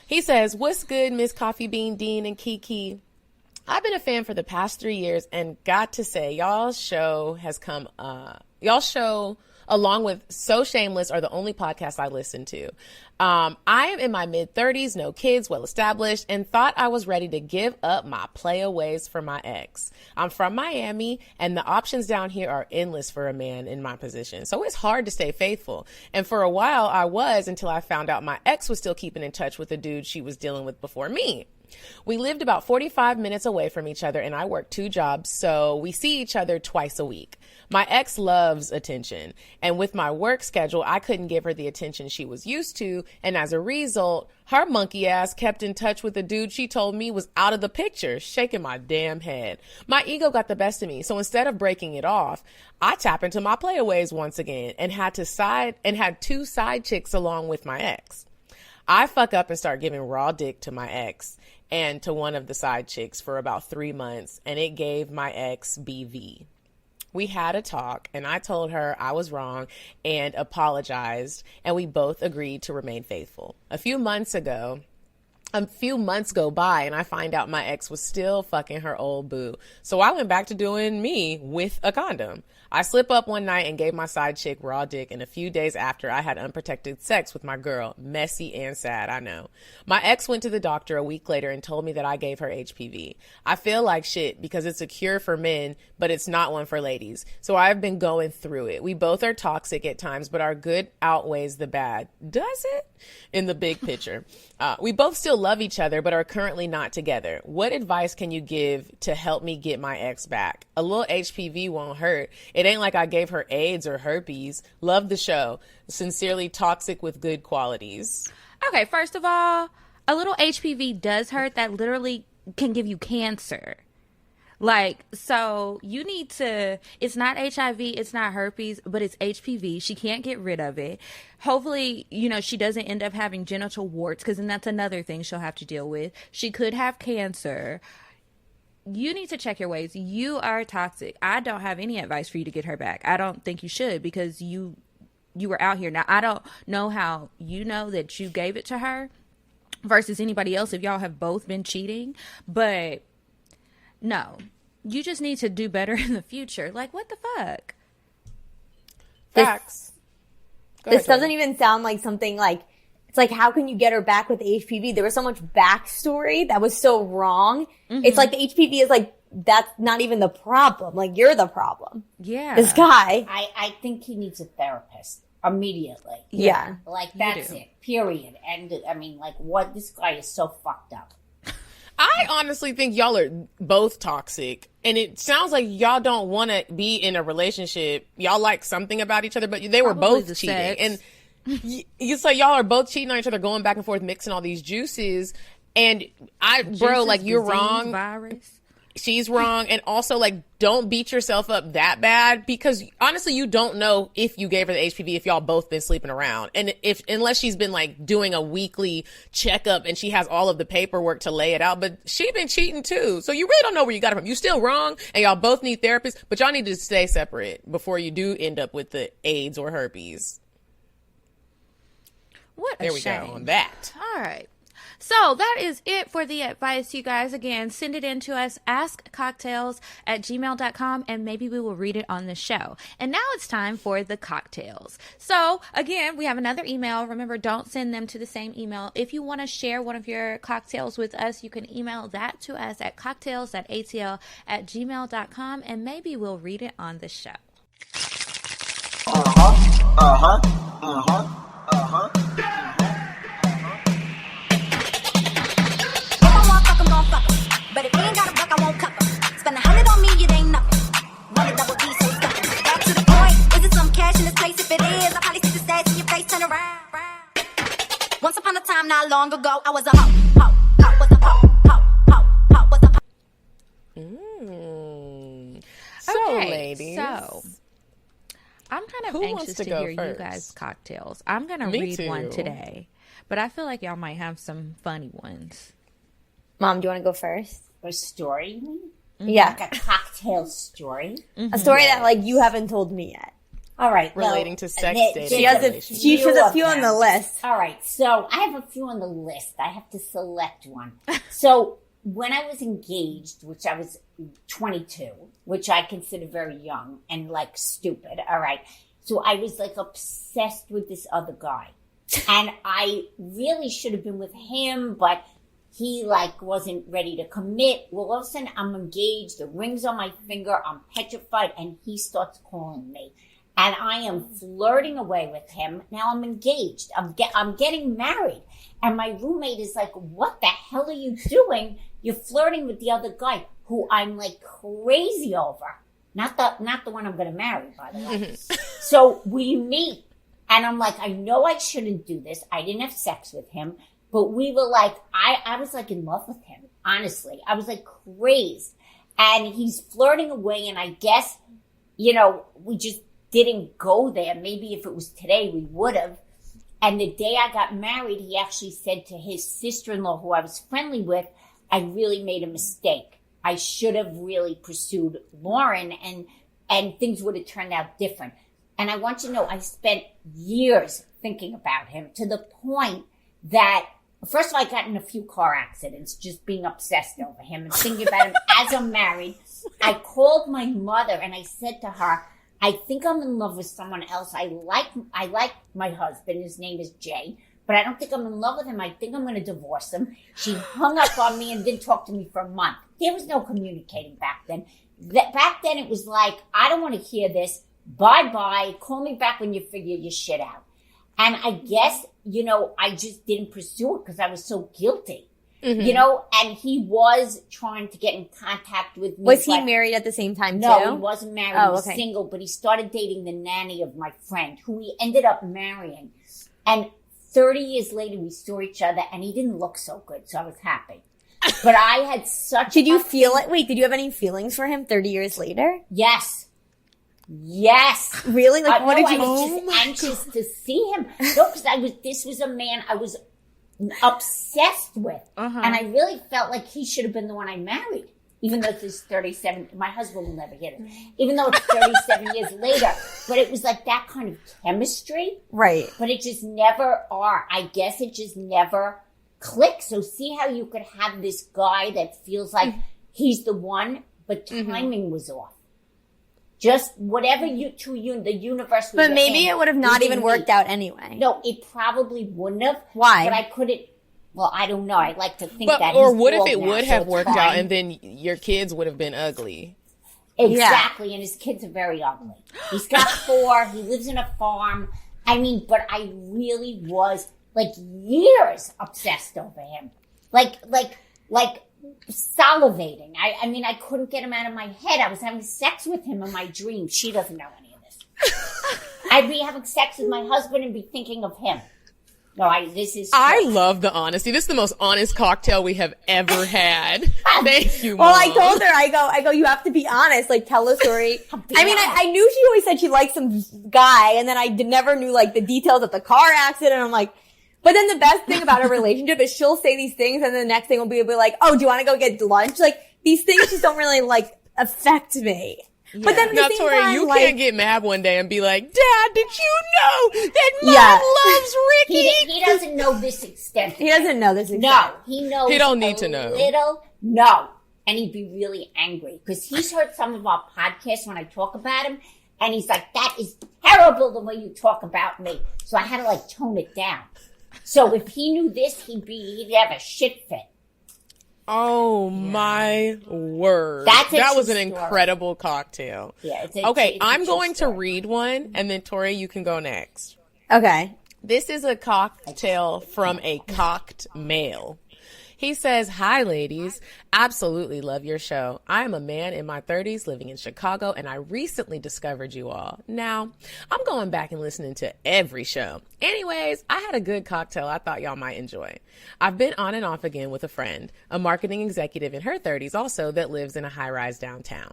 He says, what's good, Miss Coffee Bean Dean and Kiki? I've been a fan for the past 3 years and got to say, y'all's show, along with So Shameless, are the only podcasts I listen to. I am in my mid-30s, no kids, well established, and thought I was ready to give up my playa ways for my ex. I'm from Miami, and the options down here are endless for a man in my position. So it's hard to stay faithful. And for a while I was, until I found out my ex was still keeping in touch with the dude she was dealing with before me. We lived about 45 minutes away from each other, and I worked 2 jobs, so we see each other twice a week. My ex loves attention, and with my work schedule, I couldn't give her the attention she was used to, and as a result, her monkey ass kept in touch with a dude she told me was out of the picture, shaking my damn head. My ego got the best of me, so instead of breaking it off, I tap into my playaways once again and had 2 side chicks along with my ex. I fuck up and start giving raw dick to my ex and to one of the side chicks for about 3 months, and it gave my ex BV. We had a talk, and I told her I was wrong and apologized, and we both agreed to remain faithful. A few months go by, and I find out my ex was still fucking her old boo. So I went back to doing me with a condom. I slip up one night and gave my side chick raw dick, and a few days after, I had unprotected sex with my girl. Messy and sad, I know. My ex went to the doctor a week later and told me that I gave her HPV. I feel like shit because it's a cure for men, but it's not one for ladies. So I've been going through it. We both are toxic at times, but our good outweighs the bad. Does it? In the big picture. We both still love each other, but are currently not together. What advice can you give to help me get my ex back? A little HPV won't hurt. It ain't like I gave her AIDS or herpes. Love the show. Sincerely, Toxic with good qualities. Okay, first of all, a little HPV does hurt. That literally can give you cancer. Like, so you need to, it's not HIV, it's not herpes, but it's HPV. She can't get rid of it. Hopefully, she doesn't end up having genital warts, because then that's another thing she'll have to deal with. She could have cancer. You need to check your ways. You are toxic. I don't have any advice for you to get her back. I don't think you should, because you were out here. Now, I don't know how you know that you gave it to her versus anybody else if y'all have both been cheating, but no, you just need to do better in the future. Like, what the fuck? Facts. This doesn't even sound like something like, it's like, how can you get her back with the HPV? There was so much backstory that was so wrong. Mm-hmm. It's like the HPV is like, that's not even the problem. Like, you're the problem. Yeah. This guy. I think he needs a therapist. immediately. Yeah. Like, that's it. Period. And, I mean, like, what? This guy is so fucked up. I honestly think y'all are both toxic. And it sounds like y'all don't want to be in a relationship. Y'all like something about each other, but they were both cheating. Sex. And it's like y'all are both cheating on each other, going back and forth, mixing all these juices. And you're wrong. Virus. She's wrong. And also, like, don't beat yourself up that bad, because honestly, you don't know if you gave her the HPV if y'all both been sleeping around. And unless she's been like doing a weekly checkup and she has all of the paperwork to lay it out, but she been cheating too. So you really don't know where you got it from. You still wrong, and y'all both need therapists, but y'all need to stay separate before you do end up with the AIDS or herpes. What a there we shame. go on that. All right. So that is it for the advice, you guys. Again, send it in to us, askcocktails@gmail.com, and maybe we will read it on the show. And now it's time for the cocktails. So again, we have another email. Remember, don't send them to the same email. If you want to share one of your cocktails with us, you can email that to us at cocktails@atl@gmail.com, and maybe we'll read it on the show. But if you ain't got a buck, I won't cup 'em. Spend 100 on me, it ain't nothing. One a double D, so stuck 'em. Back to the point. Is it some cash in this place? If it is, I'll probably see the stats in your face, turn around. Once upon a time, not long ago, I was a hoe, was a hoe, was a So, Okay, ladies. So I'm kind of Who wants anxious to to go hear you first? guys' cocktails. I'm going to Me read one too. today, but I feel like y'all might have some funny ones. Mom, do you want to go first? A story, you mean? Yeah. Like a cocktail story? A story that, like, you haven't told me yet. All right. Relating to sex dating. She has a few on the list. All right. So I have a few on the list. I have to select one. So when I was engaged, which I was 22, which I consider very young and like stupid. All right. So I was like obsessed with this other guy. And I really should have been with him, but he like wasn't ready to commit. Well, all of a sudden I'm engaged. The ring's on my finger. I'm petrified. And he starts calling me. And I am flirting away with him. Now I'm engaged. I'm getting married. And my roommate is like, what the hell are you doing? You're flirting with the other guy who I'm like crazy over. Not the one I'm going to marry, by the way. So we meet. And I'm like, I know I shouldn't do this. I didn't have sex with him. But we were like, I was like in love with him. Honestly. I was like crazed. And he's flirting away. And I guess, we just didn't go there. Maybe if it was today, we would have. And the day I got married, he actually said to his sister-in-law, who I was friendly with, I really made a mistake. I should have really pursued Lauren, and things would have turned out different. And I want you to know, I spent years thinking about him to the point that, first of all, I got in a few car accidents, just being obsessed over him and thinking about him as I'm married. I called my mother and I said to her, I think I'm in love with someone else. I like my husband. His name is Jay, but I don't think I'm in love with him. I think I'm going to divorce him. She hung up on me and didn't talk to me for a month. There was no communicating back then. Back then it was like, I don't want to hear this. Bye-bye. Call me back when you figure your shit out. And I guess, I just didn't pursue it because I was so guilty. Mm-hmm. And he was trying to get in contact with me. Was he married at the same time, too? No, he wasn't married. He was single, but he started dating the nanny of my friend, who he ended up marrying. And 30 years later, we saw each other, and he didn't look so good, so I was happy. But I had such... Did you feel it? Wait, did you have any feelings for him 30 years later? Yes. Really? Like, what did you... I was just anxious to see him. No, because this was a man I was obsessed with. Uh-huh. And I really felt like he should have been the one I married. Even though it's 37, my husband will never get it. Even though it's 37 years later. But it was like that kind of chemistry. Right. But it just never I guess it just never clicked. So see how you could have this guy that feels like he's the one, but timing was off. Just whatever the universe was. But maybe it would have not even worked out anyway. No, it probably wouldn't have. Why? But I couldn't. Well, I don't know. I like to think that. Or what if it would have so worked out and then your kids would have been ugly? Exactly. Yeah. And his kids are very ugly. He's got 4. He lives in a farm. I mean, but I really was, like, years obsessed over him. Like salivating. I mean, I couldn't get him out of my head. I was having sex with him in my dreams. She doesn't know any of this. I'd be having sex with my husband and be thinking of him. No, I love the honesty. This is the most honest cocktail we have ever had. Thank you, Mom. Well, I told her, I go, you have to be honest. Like, tell a story. I mean, I knew she always said she liked some guy, and then I never knew, like, the details of the car accident. I'm like, but then the best thing about a relationship is she'll say these things, and then the next thing will be like, oh, do you want to go get lunch? Like, these things just don't really, like, affect me. Yeah. But then now, Tori, you can't get mad one day and be like, Dad, did you know that Mom loves Ricky? He doesn't know this extent. He doesn't know this extent. No, he knows. He don't need to know. No. And he'd be really angry because he's heard some of our podcasts when I talk about him, and he's like, that is terrible the way you talk about me. So I had to, like, tone it down. So if he knew this, he'd have a shit fit. Oh my word. That was an incredible cocktail. Yeah, okay, I'm going to read one, and then Tori, you can go next. Okay. This is a cocktail from a cocked male. He says, hi, ladies. Absolutely love your show. I am a man in my 30s living in Chicago, and I recently discovered you all. Now, I'm going back and listening to every show. Anyways, I had a good cocktail I thought y'all might enjoy. I've been on and off again with a friend, a marketing executive in her 30s also that lives in a high-rise downtown.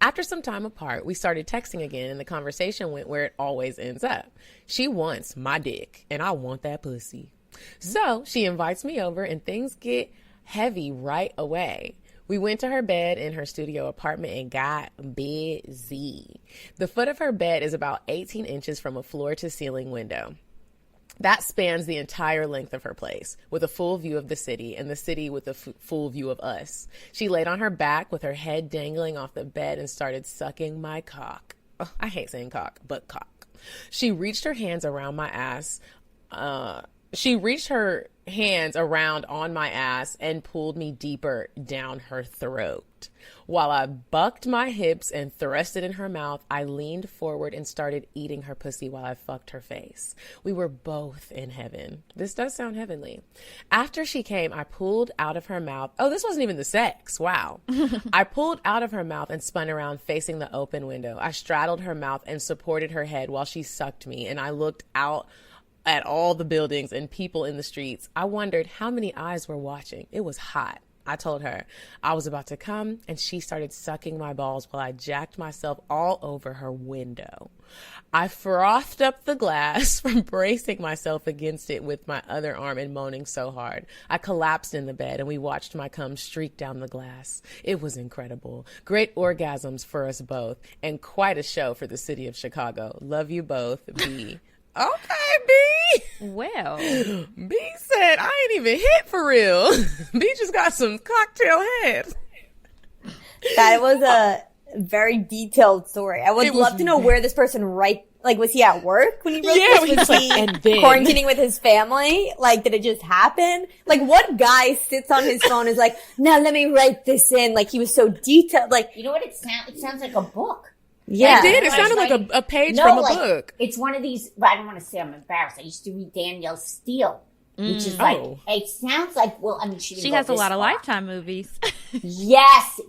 After some time apart, we started texting again, and the conversation went where it always ends up. She wants my dick, and I want that pussy. So she invites me over and things get heavy right away. We went to her bed in her studio apartment and got busy. The foot of her bed is about 18 inches from a floor to ceiling window. That spans the entire length of her place, with a full view of the city and the city with a full view of us. She laid on her back with her head dangling off the bed and started sucking my cock. Oh, I hate saying cock, but cock. She reached her hands around my ass, on my ass and pulled me deeper down her throat. While I bucked my hips and thrust it in her mouth, I leaned forward and started eating her pussy while I fucked her face. We were both in heaven. This does sound heavenly. After she came, I pulled out of her mouth. Oh, this wasn't even the sex. Wow. I pulled out of her mouth and spun around facing the open window. I straddled her mouth and supported her head while she sucked me, and I looked out at all the buildings and people in the streets. I wondered how many eyes were watching. It was hot. I told her I was about to come, and she started sucking my balls while I jacked myself all over her window. I frothed up the glass from bracing myself against it with my other arm and moaning so hard. I collapsed in the bed, and we watched my cum streak down the glass. It was incredible. Great orgasms for us both, and quite a show for the city of Chicago. Love you both, B. Okay, B. Well, B said, I ain't even hit for real. B just got some cocktail head. That was a very detailed story. I would love to know where this person was he at work when he wrote this? Was he quarantining with his family? Like, did it just happen? Like, what guy sits on his phone and is like, now let me write this in? Like, he was so detailed. Like, you know what it sounds like a book. Yeah. It did. It sounded like a page from a book. It's one of these, I don't want to say I'm embarrassed. I used to read Danielle Steele, which is like, it sounds like, well, I mean, she has a lot of Lifetime movies. Yes.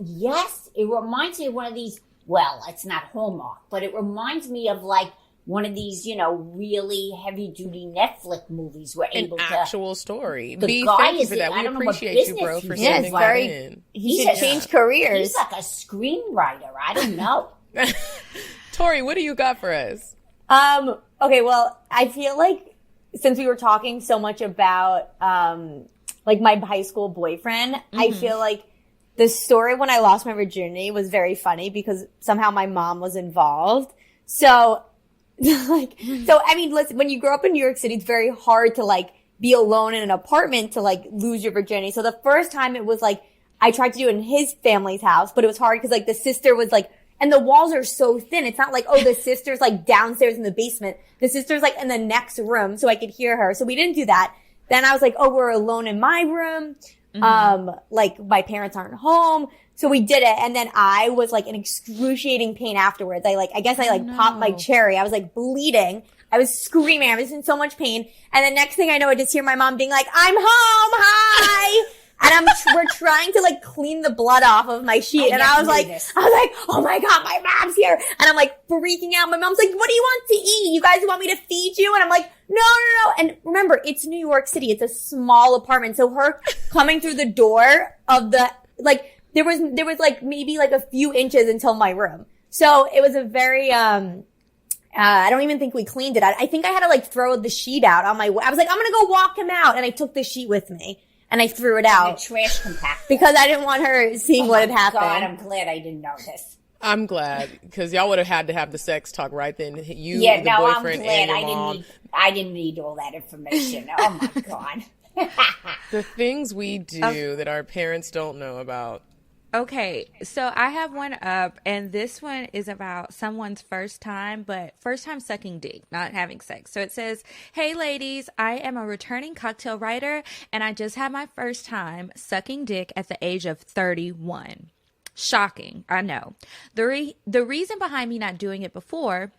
It reminds me of one of these, well, it's not Hallmark, but it reminds me of like one of these, really heavy-duty Netflix movies where able to... An actual story. The guy is for that. We appreciate you, bro, for sending that in. He should change careers. He's like a screenwriter. I don't know. Tori, what do you got for us? Okay, well, I feel like since we were talking so much about, my high school boyfriend, I feel like the story when I lost my virginity was very funny because somehow my mom was involved. So, I mean, listen, when you grow up in New York City, it's very hard to, be alone in an apartment to, lose your virginity. So the first time it was, I tried to do it in his family's house, but it was hard because, the sister was, and the walls are so thin. It's not the sister's downstairs in the basement. The sister's in the next room so I could hear her. So we didn't do that. Then I was we're alone in my room. My parents aren't home. So we did it. And then I was in excruciating pain afterwards. I guess I popped my cherry. I was bleeding. I was screaming. I was in so much pain. And the next thing I know, I just hear my mom being like, I'm home. Hi. And we're trying to like clean the blood off of my sheet. And I was like, oh my God, my mom's here. And I'm like freaking out. My mom's like, what do you want to eat? You guys want me to feed you? And I'm like, no. And remember, it's New York City. It's a small apartment. So her coming through the door of the, like, there was like maybe like a few inches until my room. So it was a very, I don't even think we cleaned it. I think I had to like throw the sheet out on I was like, I'm going to go walk him out. And I took the sheet with me. And I threw it out. The trash compactor. Because I didn't want her seeing what had happened. God, I'm glad I didn't know this. I'm glad, because y'all would have had to have the sex talk right then. I'm Boyfriend, glad and your mom. I didn't need all that information. Oh my God. The things we do that our parents don't know about. Okay, so I have one up, and this one is about someone's first time sucking dick, not having sex. So it says, hey ladies, I am a returning cocktail writer, and I just had my first time sucking dick at the age of 31. Shocking, I know. The reason behind me not doing it before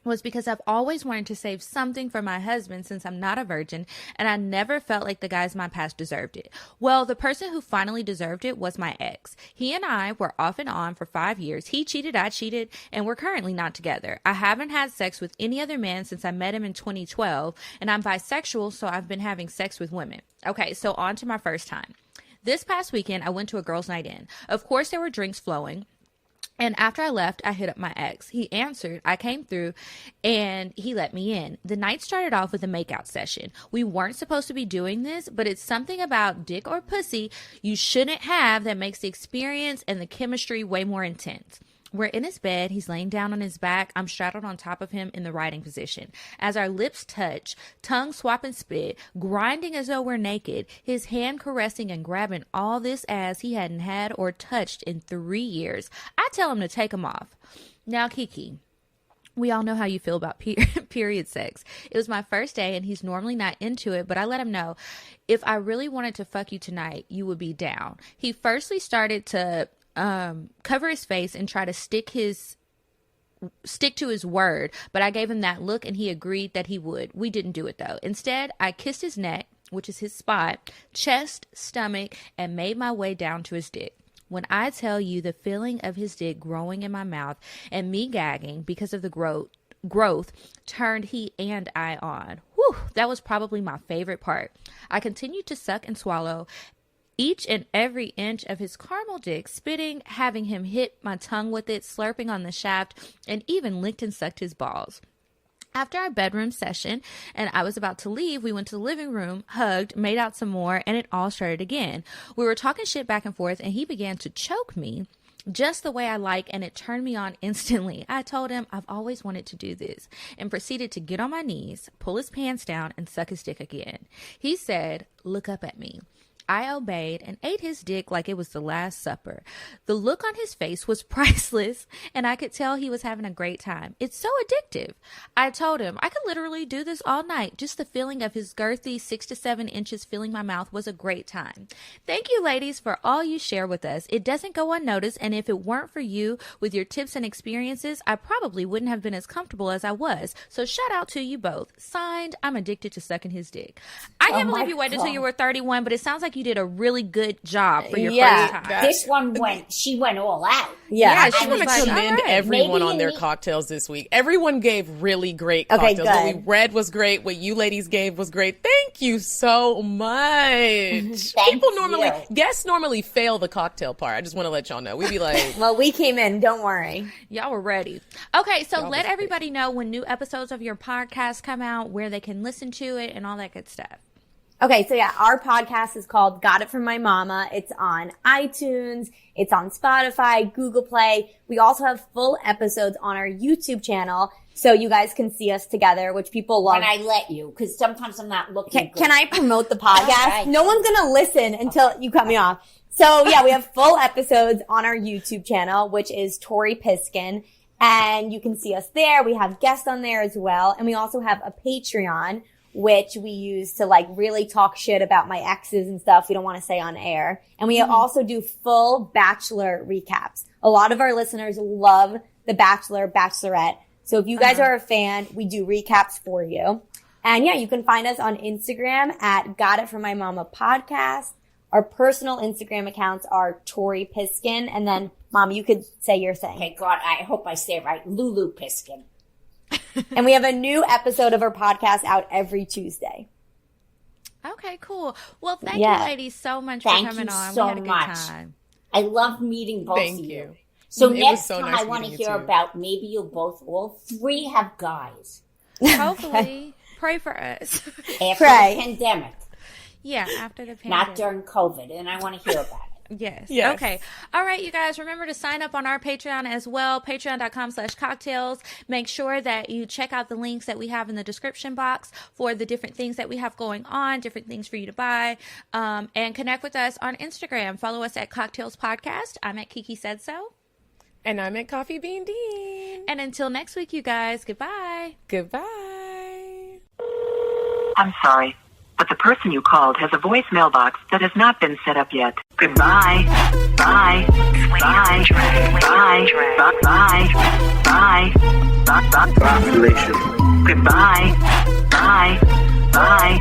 was because I've always wanted to save something for my husband since I'm not a virgin, and I never felt like the guys in my past deserved it. Well, the person who finally deserved it was my ex. He and I were off and on for 5 years. He cheated, I cheated, and we're currently not together. I haven't had sex with any other man since I met him in 2012, and I'm bisexual, so I've been having sex with women. Okay, so on to my first time. This past weekend, I went to a girls' night in. Of course, there were drinks flowing. And after I left, I hit up my ex. He answered, I came through, and he let me in. The night started off with a makeout session. We weren't supposed to be doing this, but it's something about dick or pussy you shouldn't have that makes the experience and the chemistry way more intense. We're in his bed. He's laying down on his back. I'm straddled on top of him in the riding position. As our lips touch, tongue swap and spit, grinding as though we're naked, his hand caressing and grabbing all this ass he hadn't had or touched in 3 years. I tell him to take him off. Now, Kiki, we all know how you feel about period sex. It was my first day, and he's normally not into it, but I let him know, if I really wanted to fuck you tonight, you would be down. He firstly started to cover his face and try to stick to his word, but I gave him that look and he agreed that he would. We didn't do it though. Instead, I kissed his neck, which is his spot, chest, stomach, and made my way down to his dick. When I tell you the feeling of his dick growing in my mouth and me gagging because of the growth turned he and I on. Whew, that was probably my favorite part. I continued to suck and swallow each and every inch of his caramel dick, spitting, having him hit my tongue with it, slurping on the shaft, and even licked and sucked his balls. After our bedroom session and I was about to leave, we went to the living room, hugged, made out some more, and it all started again. We were talking shit back and forth, and he began to choke me just the way I like, and it turned me on instantly. I told him I've always wanted to do this and proceeded to get on my knees, pull his pants down, and suck his dick again. He said, look up at me. I obeyed and ate his dick like it was the Last Supper. The look on his face was priceless, and I could tell he was having a great time. It's so addictive. I told him I could literally do this all night. Just the feeling of his girthy 6 to 7 inches filling my mouth was a great time. Thank you, ladies, for all you share with us. It doesn't go unnoticed, and if it weren't for you with your tips and experiences, I probably wouldn't have been as comfortable as I was. So shout out to you both. Signed, I'm addicted to sucking his dick. I can't believe you waited until you were 31, but it sounds like you did a really good job for your first time. This one she went all out. Yeah, I want to commend everyone on their cocktails this week. Everyone gave really great cocktails. Good. What we read was great. What you ladies gave was great. Thank you so much. Guests normally fail the cocktail part. I just want to let y'all know. We'd be like, well, we came in. Don't worry. Y'all were ready. Okay, so let everybody know when new episodes of your podcast come out, where they can listen to it, and all that good stuff. Okay, so yeah, our podcast is called Got It From My Mama. It's on iTunes. It's on Spotify, Google Play. We also have full episodes on our YouTube channel, so you guys can see us together, which people love. When I let you, because sometimes I'm not looking good. Can I promote the podcast? Right. No one's going to listen until you cut me off. So yeah, we have full episodes on our YouTube channel, which is Tori Piskin, and you can see us there. We have guests on there as well, and we also have a Patreon, which we use to like really talk shit about my exes and stuff we don't want to say on air. And we also do full Bachelor recaps. A lot of our listeners love The Bachelor, Bachelorette. So if you guys are a fan, we do recaps for you. And yeah, you can find us on Instagram at Got It From My Mama Podcast. Our personal Instagram accounts are Tori Piskin. And then, Mom, you could say your thing. Okay, God, I hope I say it right. Lulu Piskin. And we have a new episode of our podcast out every Tuesday. Okay, cool. Well, thank you ladies so much for coming on. So we had a good time. I love meeting both of you. So next time I want to hear about maybe you'll both, all three have guys. Hopefully. Pray for us. After the pandemic. Yeah, after the pandemic. Not during COVID, and I want to hear about it. Yes. Okay. All right, you guys, remember to sign up on our Patreon as well, patreon.com/cocktails. Make sure that you check out the links that we have in the description box for the different things that we have going on, different things for you to buy, and connect with us on Instagram. Follow us at Cocktails Podcast. I'm at Kiki Said So. And I'm at Coffee Bean Dean. And until next week, you guys, goodbye. Goodbye. I'm sorry, but the person you called has a voicemail box that has not been set up yet. Goodbye. Bye. Bye. Bye. Bye. Bye. Bye. Population. Goodbye. Bye. Bye.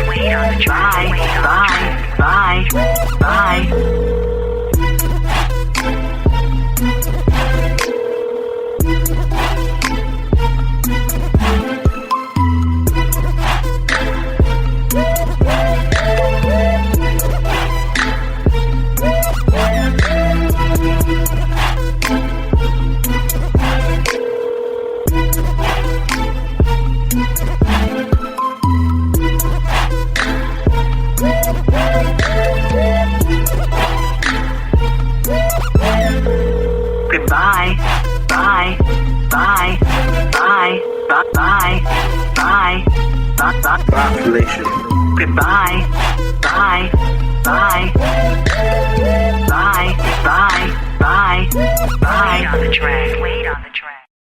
Wait on the track. Bye. Bye. Bye. Goodbye. Bye. Bye. Bye. Bye. Bye. Bye. Population. Goodbye. Bye. Bye. Bye. Bye. Bye. Bye. Wait on the track.